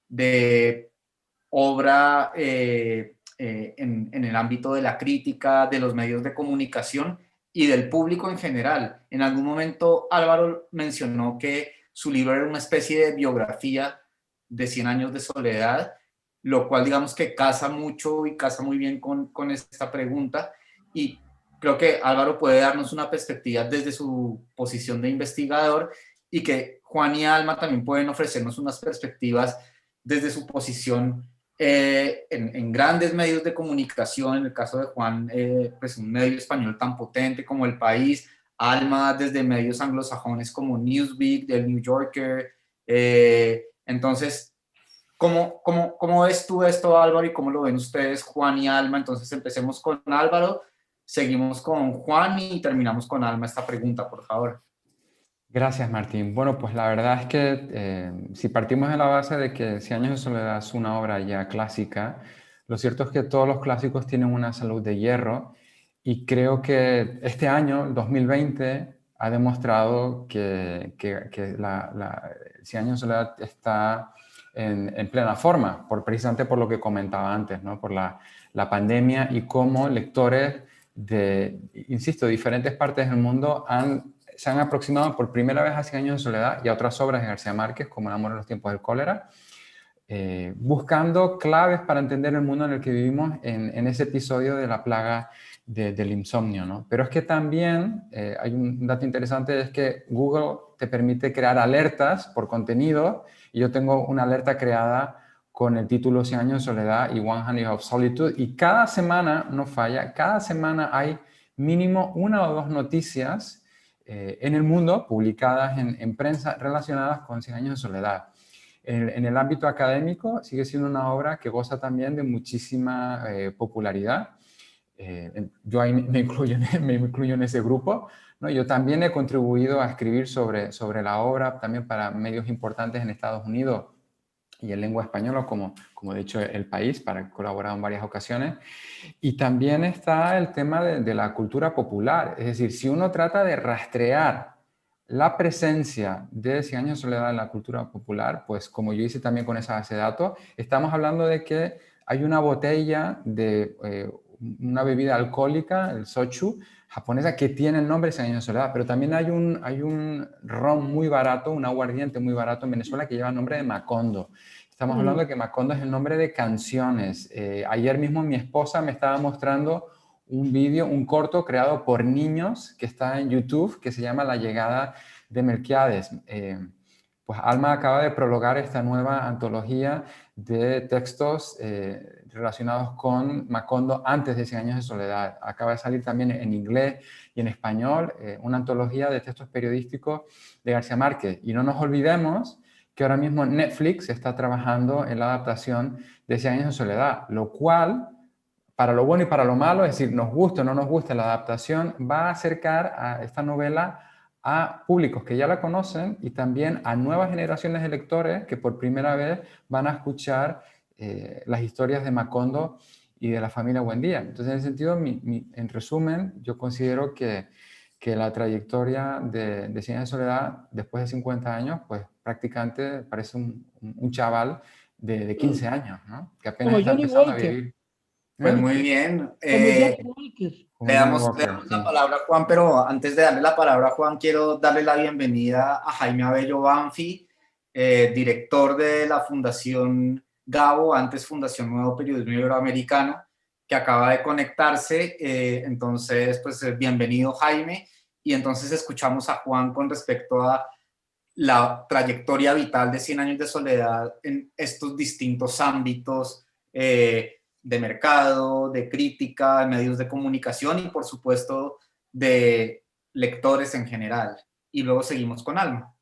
de obra en el ámbito de la crítica, de los medios de comunicación y del público en general? En algún momento Álvaro mencionó que su libro era una especie de biografía de 100 años de soledad, lo cual digamos que casa mucho y casa muy bien con esta pregunta, y creo que Álvaro puede darnos una perspectiva desde su posición de investigador, y que Juan y Alma también pueden ofrecernos unas perspectivas desde su posición en grandes medios de comunicación. En el caso de Juan, pues un medio español tan potente como El País, Alma desde medios anglosajones como Newsweek, del New Yorker. Entonces, ¿cómo ves tú esto, Álvaro, y cómo lo ven ustedes, Juan y Alma? Entonces empecemos con Álvaro, seguimos con Juan y terminamos con Alma esta pregunta, por favor. Gracias, Martín. Bueno, pues la verdad es que si partimos de la base de que Cien años de soledad es una obra ya clásica, lo cierto es que todos los clásicos tienen una salud de hierro, y creo que este año, el 2020, ha demostrado que Cien años de soledad está en plena forma, precisamente por lo que comentaba antes, ¿no? Por la pandemia, y cómo lectores de, insisto, diferentes partes del mundo se han aproximado por primera vez a Cien años de soledad y a otras obras de García Márquez, como El amor en los tiempos del cólera, buscando claves para entender el mundo en el que vivimos en ese episodio de la plaga del insomnio, ¿no? Pero es que también hay un dato interesante, es que Google te permite crear alertas por contenido, y yo tengo una alerta creada con el título 100 años de soledad y 100 Years of Solitude, y cada semana, no falla, cada semana hay mínimo una o dos noticias en el mundo publicadas en prensa relacionadas con 100 años de soledad. En el ámbito académico sigue siendo una obra que goza también de muchísima popularidad. Yo ahí me incluyo en ese grupo, ¿no? Yo también he contribuido a escribir sobre la obra también para medios importantes en Estados Unidos y en lengua española, como de hecho El País, para colaborar en varias ocasiones. Y también está el tema de la cultura popular. Es decir, si uno trata de rastrear la presencia de 100 años de soledad en la cultura popular, pues como yo hice también con esa base de datos, estamos hablando de que hay una botella de una bebida alcohólica, el sochu, japonesa, que tiene el nombre de 100 años de soledad, pero también hay un ron muy barato, un aguardiente muy barato en Venezuela que lleva el nombre de Macondo. Estamos hablando de que Macondo es el nombre de canciones. Ayer mismo mi esposa me estaba mostrando un vídeo, un corto creado por niños que está en YouTube, que se llama La llegada de Melquiades. Pues Alma acaba de prologar esta nueva antología de textos relacionados con Macondo antes de 100 años de soledad. Acaba de salir también en inglés y en español una antología de textos periodísticos de García Márquez. Y no nos olvidemos que ahora mismo Netflix está trabajando en la adaptación de 100 años de soledad, lo cual, para lo bueno y para lo malo, es decir, nos gusta o no nos gusta la adaptación, va a acercar a esta novela a públicos que ya la conocen y también a nuevas generaciones de lectores que por primera vez van a escuchar las historias de Macondo y de la familia Buendía. Entonces, en ese sentido, en resumen, yo considero que la trayectoria de 100 años de soledad, después de 50 años, pues prácticamente parece un chaval de 15 años, ¿no? Que apenas Como está Johnny empezando a Walker, vivir. Pues ¿Eh? muy bien. como Johnny Walker. Como Le Johnny damos, le Walker, damos sí. la palabra a Juan, pero antes de darle la palabra a Juan, quiero darle la bienvenida a Jaime Abello Banfi, director de la Fundación Gabo, antes Fundación Nuevo Periodismo Iberoamericano, que acaba de conectarse. Entonces, pues bienvenido, Jaime. Y entonces escuchamos a Juan con respecto a la trayectoria vital de 100 años de soledad en estos distintos ámbitos de mercado, de crítica, de medios de comunicación y por supuesto de lectores en general. Y luego seguimos con Alma.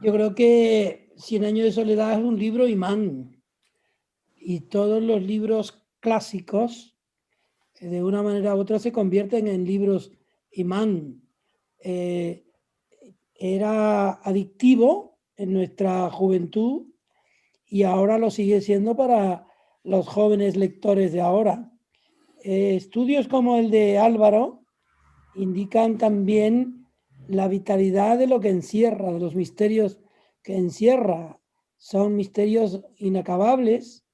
Yo creo que Cien años de soledad es un libro imán y todos los libros clásicos de una manera u otra se convierten en libros imán. Era adictivo en nuestra juventud y ahora lo sigue siendo para los jóvenes lectores de ahora. Estudios como el de Álvaro indican también la vitalidad de lo que encierra, de los misterios que encierra. Son misterios inacabables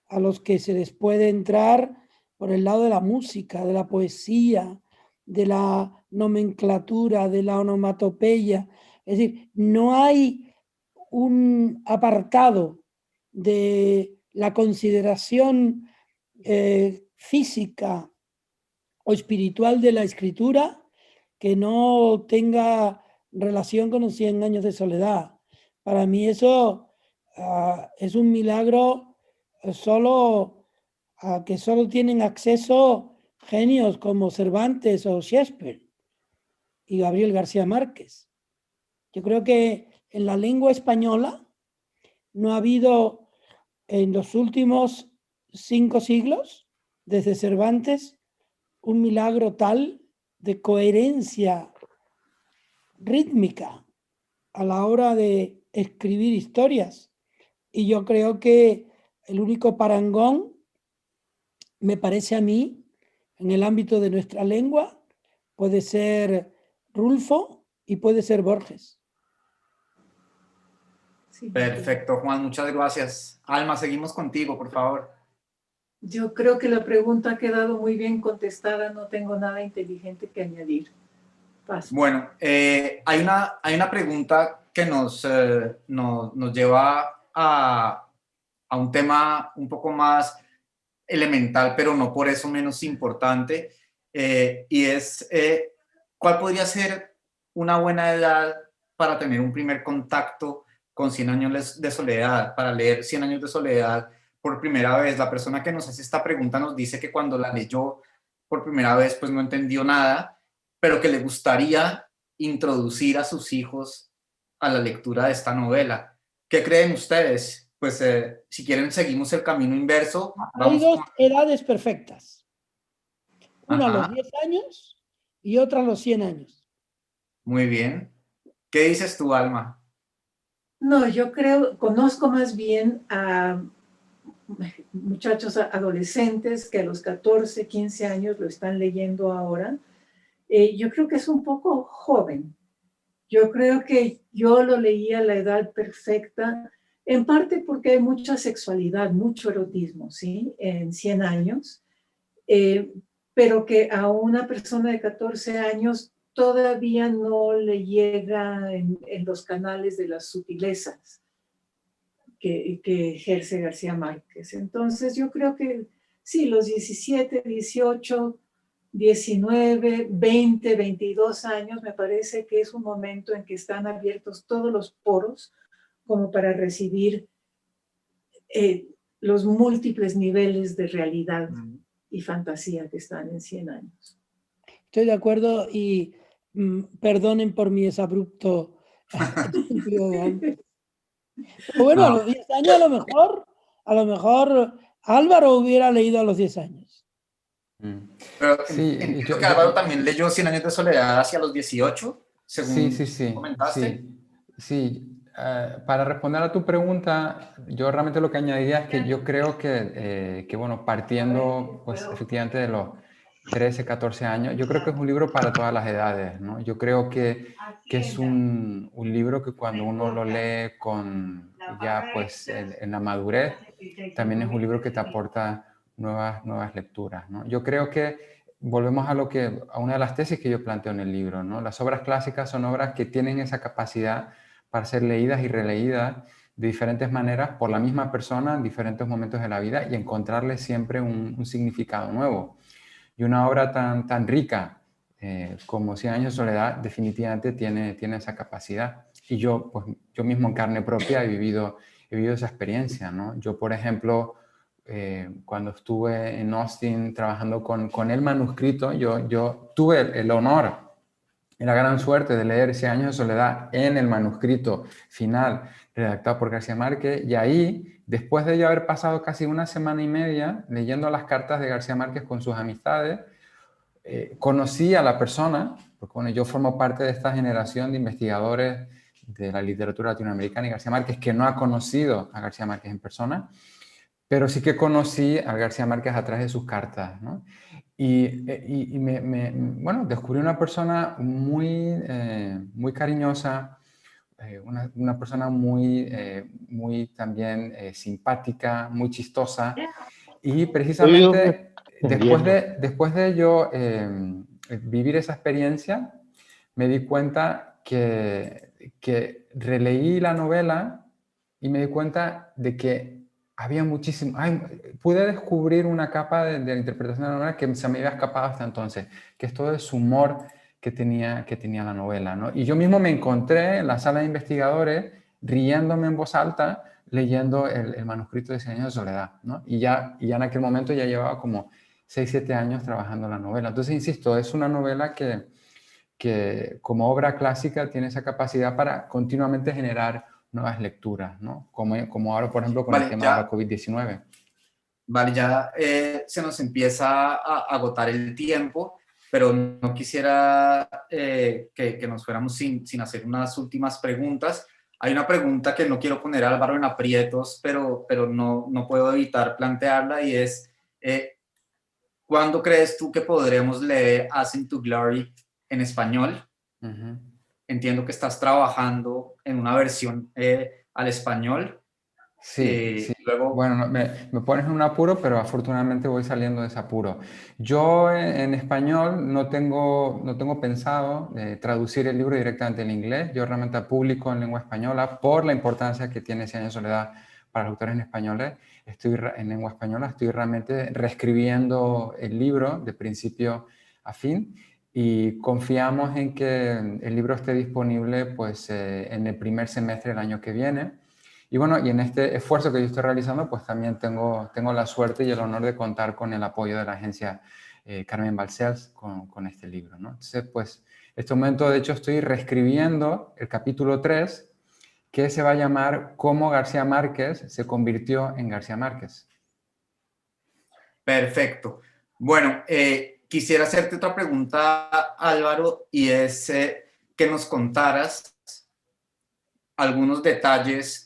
a los que se les puede entrar por el lado de la música, de la poesía, de la nomenclatura, de la onomatopeya. Es decir, no hay un apartado de la consideración física o espiritual de la escritura que no tenga relación con los 100 años de soledad. Para mí eso es un milagro solo que solo tienen acceso genios como Cervantes o Shakespeare y Gabriel García Márquez. Yo creo que en la lengua española no ha habido en los últimos 5 siglos, desde Cervantes, un milagro tal de coherencia rítmica a la hora de escribir historias. Y yo creo que el único parangón, me parece a mí, en el ámbito de nuestra lengua, puede ser Rulfo y puede ser Borges. Sí. Perfecto, Juan, muchas gracias. Alma, seguimos contigo, por favor. Yo creo que la pregunta ha quedado muy bien contestada, no tengo nada inteligente que añadir. Paso. Bueno, hay una pregunta que nos lleva a un tema un poco más elemental, pero no por eso menos importante, y es ¿cuál podría ser una buena edad para tener un primer contacto con 100 años de soledad, para leer 100 años de soledad por primera vez? La persona que nos hace esta pregunta nos dice que cuando la leyó por primera vez pues no entendió nada, pero que le gustaría introducir a sus hijos a la lectura de esta novela. ¿Qué creen ustedes? Pues si quieren seguimos el camino inverso. Hay Vamos dos con... edades perfectas. Una a los Ajá, 10 años y otra a los 100 años. muy bien. ¿Qué dices tú, Alma? No, yo creo, conozco más bien a muchachos adolescentes que a los 14, 15 años lo están leyendo ahora. Yo creo que es un poco joven Yo creo que yo lo leí a la edad perfecta, en parte porque hay mucha sexualidad, mucho erotismo, ¿sí? En 100 años, eh, pero que a una persona de 14 años todavía no le llega en los canales de las sutilezas que ejerce García Márquez. Entonces yo creo que sí, los 17, 18, 19, 20, 22 años, me parece que es un momento en que están abiertos todos los poros como para recibir eh, los múltiples niveles de realidad y fantasía que están en 100 años. Estoy de acuerdo y perdonen por mi exabrupto estúpido de antes. Pero bueno, a No, los 10 años a lo mejor Álvaro hubiera leído a los 10 años. pero Sí, entiendo que Álvaro también leyó Cien años de soledad hacia los 18, sí, sí, según sí, comentaste. sí. Para responder a tu pregunta, yo realmente lo que añadiría es que yo creo que bueno, partiendo pues efectivamente de los 13, 14 años, yo creo que es un libro para todas las edades, ¿no? Yo creo que es un libro que cuando uno lo lee con ya pues en la madurez, también es un libro que te aporta nuevas lecturas, ¿no? Yo creo que volvemos a una de las tesis que yo planteo en el libro, ¿no? Las obras clásicas son obras que tienen esa capacidad para ser leídas y releídas de diferentes maneras por la misma persona en diferentes momentos de la vida y encontrarle siempre un significado nuevo. Y una obra tan rica como Cien años de soledad definitivamente tiene esa capacidad. Y pues, yo mismo en carne propia he vivido esa experiencia, ¿no? Yo, por ejemplo, cuando estuve en Austin trabajando con el manuscrito, yo tuve el honor y la gran suerte de leer Cien años de soledad en el manuscrito final redactado por García Márquez, y ahí, después de yo haber pasado casi una semana y media leyendo las cartas de García Márquez con sus amistades, conocí a la persona, porque bueno, yo formo parte de esta generación de investigadores de la literatura latinoamericana y García Márquez que no ha conocido a García Márquez en persona, pero sí que conocí a García Márquez a través de sus cartas, ¿no? Y bueno, descubrí una persona muy cariñosa, una persona muy también simpática, muy chistosa. Y precisamente después de yo vivir esa experiencia, me di cuenta que releí la novela y me di cuenta de que había muchísimo, pude descubrir una capa de la interpretación de la novela que se me había escapado hasta entonces, que es todo ese humor que tenía la novela, ¿no? Y yo mismo me encontré en la sala de investigadores riéndome en voz alta leyendo el manuscrito de Cien años de soledad, ¿no? Y ya en aquel momento ya llevaba como 6, 7 años trabajando la novela. Entonces, insisto, es una novela que como obra clásica tiene esa capacidad para continuamente generar nuevas lecturas, ¿no? Como ahora, por ejemplo, con el Vale, tema de la ya, COVID-19. vale, ya se nos empieza a agotar el tiempo, pero no quisiera que nos fuéramos sin hacer unas últimas preguntas. Hay una pregunta que no quiero poner a Álvaro en aprietos, pero no puedo evitar plantearla, y es, ¿cuándo crees tú que podremos leer Ascent to Glory en español? Uh-huh. Entiendo que estás trabajando en una versión al español. Sí. Luego, Bueno, me pones en un apuro, pero afortunadamente voy saliendo de ese apuro. Yo en español no tengo pensado traducir el libro directamente en inglés. Yo realmente publico en lengua española por la importancia que tiene Cien años de soledad para los autores en españoles. Estoy en lengua española, estoy realmente reescribiendo el libro de principio a fin y confiamos en que el libro esté disponible pues, en el primer semestre del año que viene. Y bueno, y en este esfuerzo que yo estoy realizando, pues también tengo la suerte y el honor de contar con el apoyo de la agencia Carmen Balcells con este libro, ¿no? Entonces, pues, en este momento, de hecho, estoy reescribiendo el capítulo 3, que se va a llamar Cómo García Márquez se convirtió en García Márquez. perfecto. Bueno, quisiera hacerte otra pregunta, Álvaro, y es que nos contaras algunos detalles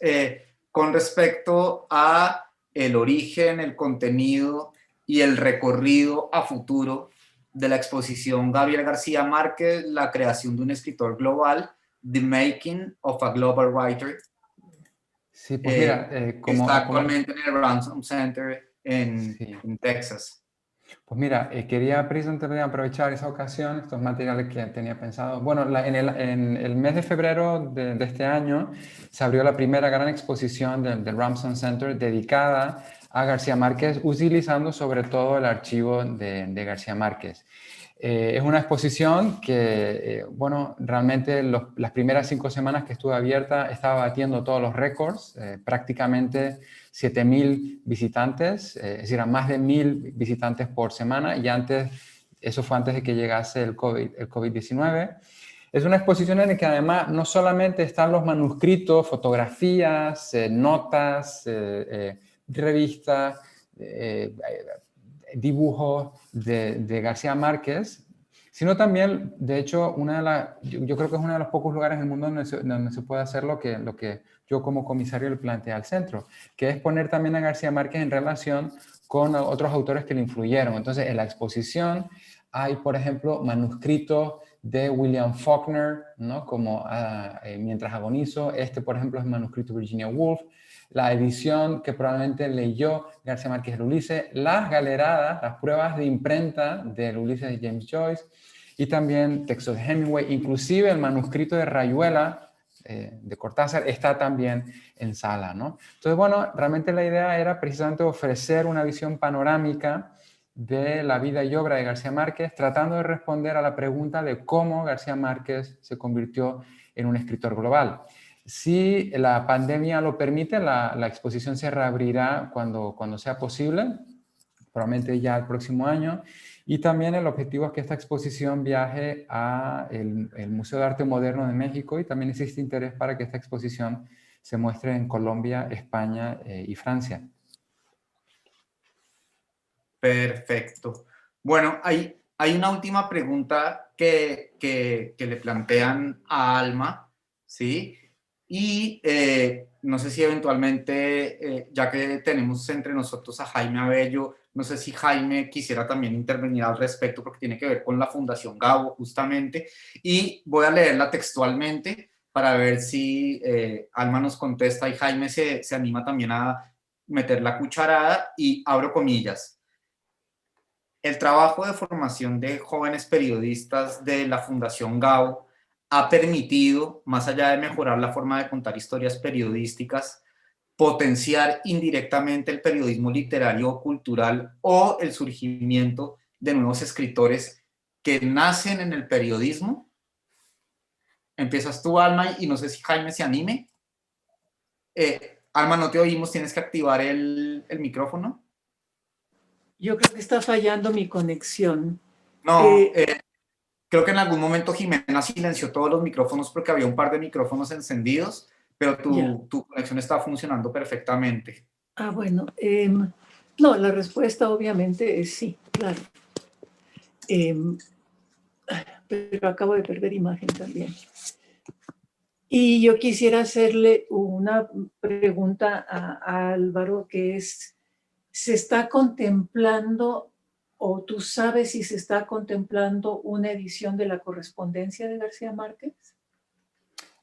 con respecto a el origen, el contenido y el recorrido a futuro de la exposición Gabriel García Márquez, la creación de un escritor global, The Making of a Global Writer. Sí, pues mira, Está actualmente en el Ransom Center en Texas. Pues mira, quería precisamente aprovechar esa ocasión, estos materiales que tenía pensado. Bueno, en el mes de febrero de este año se abrió la primera gran exposición del Ramson Center dedicada a García Márquez, utilizando sobre todo el archivo de García Márquez. Es una exposición que, bueno, realmente las primeras 5 semanas que estuve abierta estaba batiendo todos los récords, prácticamente 7.000 visitantes, es decir, a más de 1.000 visitantes por semana, y eso fue antes de que llegase el COVID-19. Es una exposición en la que además no solamente están los manuscritos, fotografías, notas, revistas, dibujos de García Márquez, sino también, de hecho, yo creo que es uno de los pocos lugares en el mundo donde se puede hacer lo que yo como comisario le planteé al centro, que es poner también a García Márquez en relación con otros autores que le influyeron. Entonces, en la exposición hay, por ejemplo, manuscritos de William Faulkner, ¿no? Como Mientras agonizo. Por ejemplo, es el manuscrito de Virginia Woolf. La edición que probablemente leyó García Márquez de Ulises, las galeradas, las pruebas de imprenta del Ulises de James Joyce, y también textos de Hemingway, inclusive el manuscrito de Rayuela de Cortázar está también en sala, ¿no? Entonces, bueno, realmente la idea era precisamente ofrecer una visión panorámica de la vida y obra de García Márquez, tratando de responder a la pregunta de cómo García Márquez se convirtió en un escritor global. Si la pandemia lo permite, la exposición se reabrirá cuando sea posible, probablemente ya el próximo año, y también el objetivo es que esta exposición viaje al Museo de Arte Moderno de México, y también existe interés para que esta exposición se muestre en Colombia, España y Francia. Perfecto. Bueno, hay una última pregunta que le plantean a Alma, ¿sí? Y no sé si eventualmente, ya que tenemos entre nosotros a Jaime Abello, no sé si Jaime quisiera también intervenir al respecto, porque tiene que ver con la Fundación Gabo, justamente. Y voy a leerla textualmente para ver si Alma nos contesta y Jaime se anima también a meter la cucharada, y abro comillas. El trabajo de formación de jóvenes periodistas de la Fundación Gabo ha permitido, más allá de mejorar la forma de contar historias periodísticas, potenciar indirectamente el periodismo literario o cultural, o el surgimiento de nuevos escritores que nacen en el periodismo. Empiezas tú, Alma, y no sé si Jaime se anime. Alma, no te oímos, tienes que activar el micrófono. Yo creo que está fallando mi conexión. No, creo que en algún momento Jimena silenció todos los micrófonos porque había un par de micrófonos encendidos, pero tu conexión está funcionando perfectamente. Ah, bueno. No, la respuesta obviamente es sí, claro. Pero acabo de perder imagen también. Y yo quisiera hacerle una pregunta a Álvaro, que es, ¿se está contemplando, o tú sabes si se está contemplando una edición de la correspondencia de García Márquez?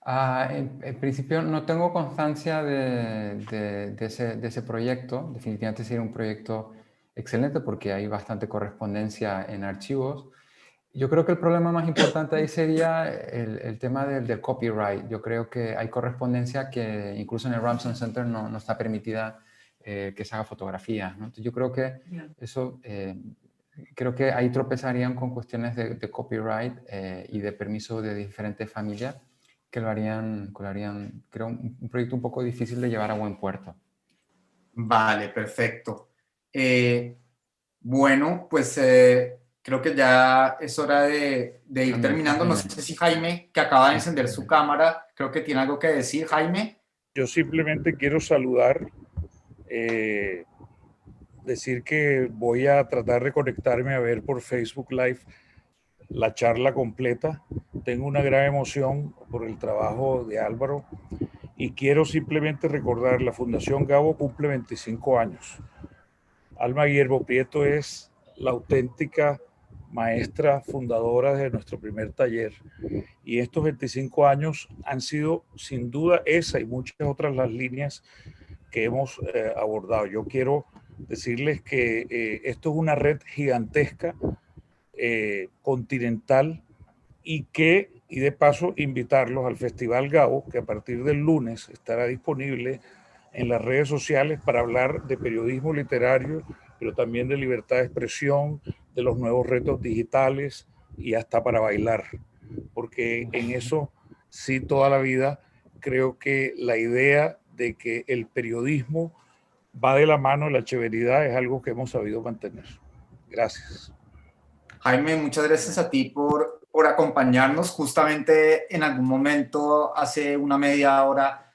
En principio no tengo constancia de ese proyecto. Definitivamente sería un proyecto excelente porque hay bastante correspondencia en archivos. Yo creo que el problema más importante ahí sería el tema del copyright. Yo creo que hay correspondencia que incluso en el Ramson Center no está permitida que se haga fotografía, ¿no? Entonces yo creo que eso, creo que ahí tropezarían con cuestiones de copyright y de permiso de diferentes familias que lo harían, creo, un proyecto un poco difícil de llevar a buen puerto. Vale, perfecto. Bueno, pues creo que ya es hora de ir terminando. No sé si Jaime, que acaba de encender su cámara, creo que tiene algo que decir. Jaime. Yo simplemente quiero saludar, decir que voy a tratar de conectarme a ver por Facebook Live la charla completa. Tengo una gran emoción por el trabajo de Álvaro y quiero simplemente recordar, la Fundación Gabo cumple 25 años. Alma Guillermo Prieto es la auténtica maestra fundadora de nuestro primer taller. Y estos 25 años han sido sin duda esa y muchas otras las líneas que hemos abordado. Yo quiero decirles que esto es una red gigantesca, continental, y de paso invitarlos al Festival Gabo, que a partir del lunes estará disponible en las redes sociales para hablar de periodismo literario, pero también de libertad de expresión, de los nuevos retos digitales y hasta para bailar, porque en eso sí toda la vida creo que la idea de que el periodismo va de la mano de la chéveridad es algo que hemos sabido mantener. Gracias. Jaime, muchas gracias a ti por acompañarnos. Justamente en algún momento, hace una media hora,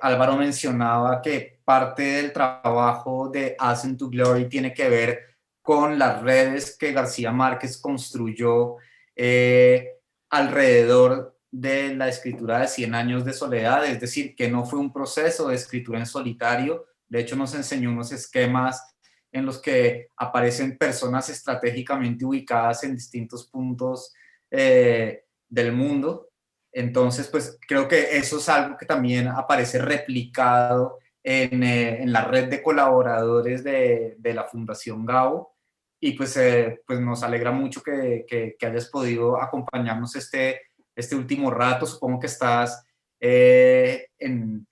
Álvaro mencionaba que parte del trabajo de Ascent to Glory tiene que ver con las redes que García Márquez construyó alrededor de la escritura de 100 años de soledad, es decir, que no fue un proceso de escritura en solitario. De hecho, nos enseñó unos esquemas en los que aparecen personas estratégicamente ubicadas en distintos puntos del mundo. Entonces, pues creo que eso es algo que también aparece replicado en la red de colaboradores de la Fundación Gabo. Y pues nos alegra mucho que hayas podido acompañarnos este último rato. Supongo que estás en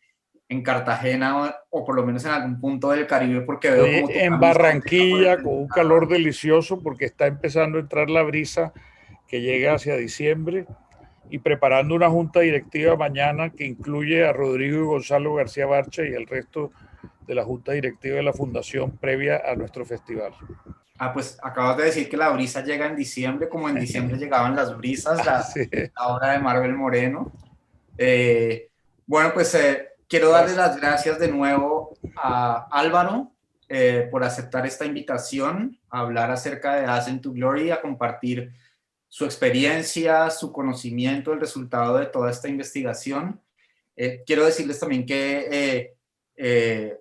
Cartagena o por lo menos en algún punto del Caribe, porque veo como tu en Barranquilla con un calor delicioso porque está empezando a entrar la brisa que llega hacia diciembre, y preparando una junta directiva mañana que incluye a Rodrigo y Gonzalo García Barcha y el resto de la junta directiva de la Fundación previa a nuestro festival. Pues acabas de decir que la brisa llega en diciembre, como en diciembre llegaban las brisas, la obra de Marvel Moreno. Bueno, pues quiero darle las gracias de nuevo a Álvaro por aceptar esta invitación a hablar acerca de Ascent to Glory, a compartir su experiencia, su conocimiento, el resultado de toda esta investigación. Quiero decirles también que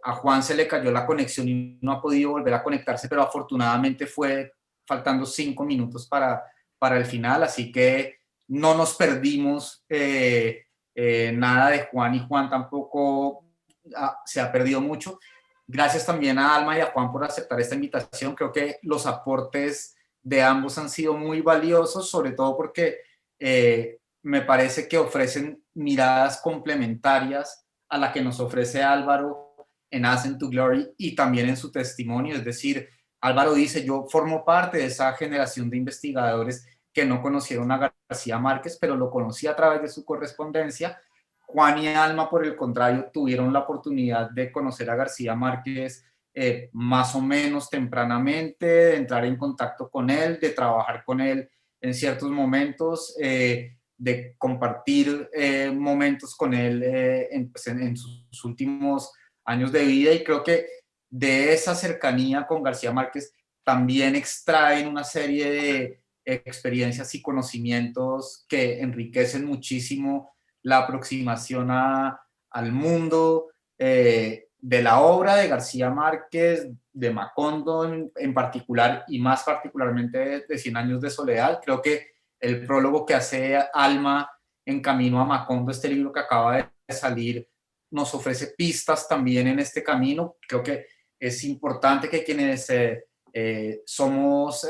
a Juan se le cayó la conexión y no ha podido volver a conectarse, pero afortunadamente fue faltando 5 minutos para el final, así que no nos perdimos nada de Juan, y Juan tampoco se ha perdido mucho. Gracias también a Alma y a Juan por aceptar esta invitación. Creo que los aportes de ambos han sido muy valiosos, sobre todo porque me parece que ofrecen miradas complementarias a la que nos ofrece Álvaro en Ascent to Glory y también en su testimonio. Es decir, Álvaro dice: yo formo parte de esa generación de investigadores que no conocieron a García Márquez, pero lo conocí a través de su correspondencia. Juan y Alma, por el contrario, tuvieron la oportunidad de conocer a García Márquez más o menos tempranamente, de entrar en contacto con él, de trabajar con él en ciertos momentos, de compartir momentos con él en sus últimos años de vida, y creo que de esa cercanía con García Márquez también extraen una serie de experiencias y conocimientos que enriquecen muchísimo la aproximación al mundo, de la obra de García Márquez, de Macondo en particular, y más particularmente de 100 años de soledad. Creo que el prólogo que hace Alma en Camino a Macondo, este libro que acaba de salir, nos ofrece pistas también en este camino. Creo que es importante que quienes somos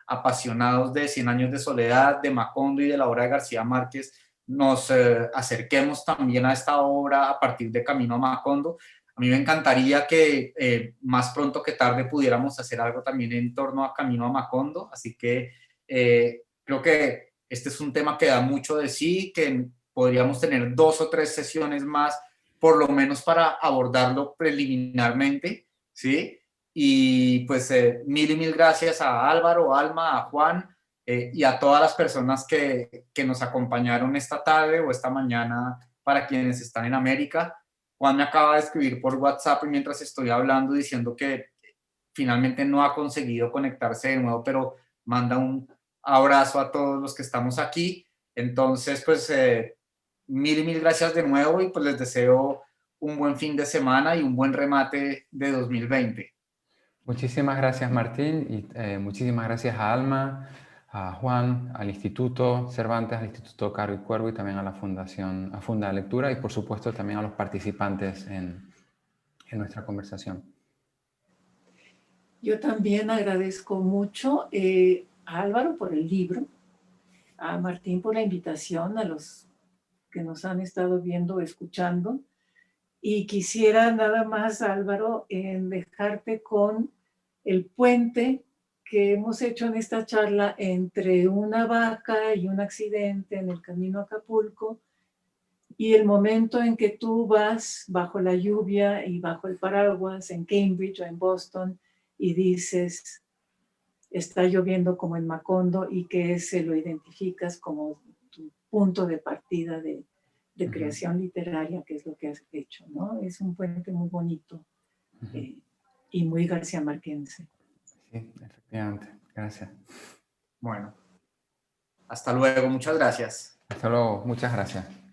apasionados de 100 años de soledad, de Macondo y de la obra de García Márquez, nos acerquemos también a esta obra a partir de Camino a Macondo. A mí me encantaría que más pronto que tarde pudiéramos hacer algo también en torno a Camino a Macondo, así que creo que este es un tema que da mucho de sí, que podríamos tener 2 o 3 sesiones más, por lo menos para abordarlo preliminarmente, ¿sí? Y pues mil y mil gracias a Álvaro, Alma, a Juan y a todas las personas que nos acompañaron esta tarde o esta mañana para quienes están en América. Juan me acaba de escribir por WhatsApp mientras estoy hablando diciendo que finalmente no ha conseguido conectarse de nuevo, pero manda un abrazo a todos los que estamos aquí. Entonces, pues mil y mil gracias de nuevo, y pues les deseo un buen fin de semana y un buen remate de 2020. Muchísimas gracias, Martín, y muchísimas gracias a Alma, a Juan, al Instituto Cervantes, al Instituto Caro y Cuervo y también a la Fundación, a Funda Lectura y por supuesto también a los participantes en nuestra conversación. Yo también agradezco mucho a Álvaro por el libro, a Martín por la invitación, a los que nos han estado viendo, escuchando. Y quisiera nada más, Álvaro, dejarte con el puente que hemos hecho en esta charla entre una vaca y un accidente en el camino a Acapulco y el momento en que tú vas bajo la lluvia y bajo el paraguas en Cambridge o en Boston y dices, está lloviendo como en Macondo, y que ese lo identificas como tu punto de partida de creación literaria, que es lo que has hecho, ¿no? Es un puente muy bonito y muy García Márquense. Sí, efectivamente. Gracias. Bueno, hasta luego, muchas gracias. Hasta luego. Muchas gracias.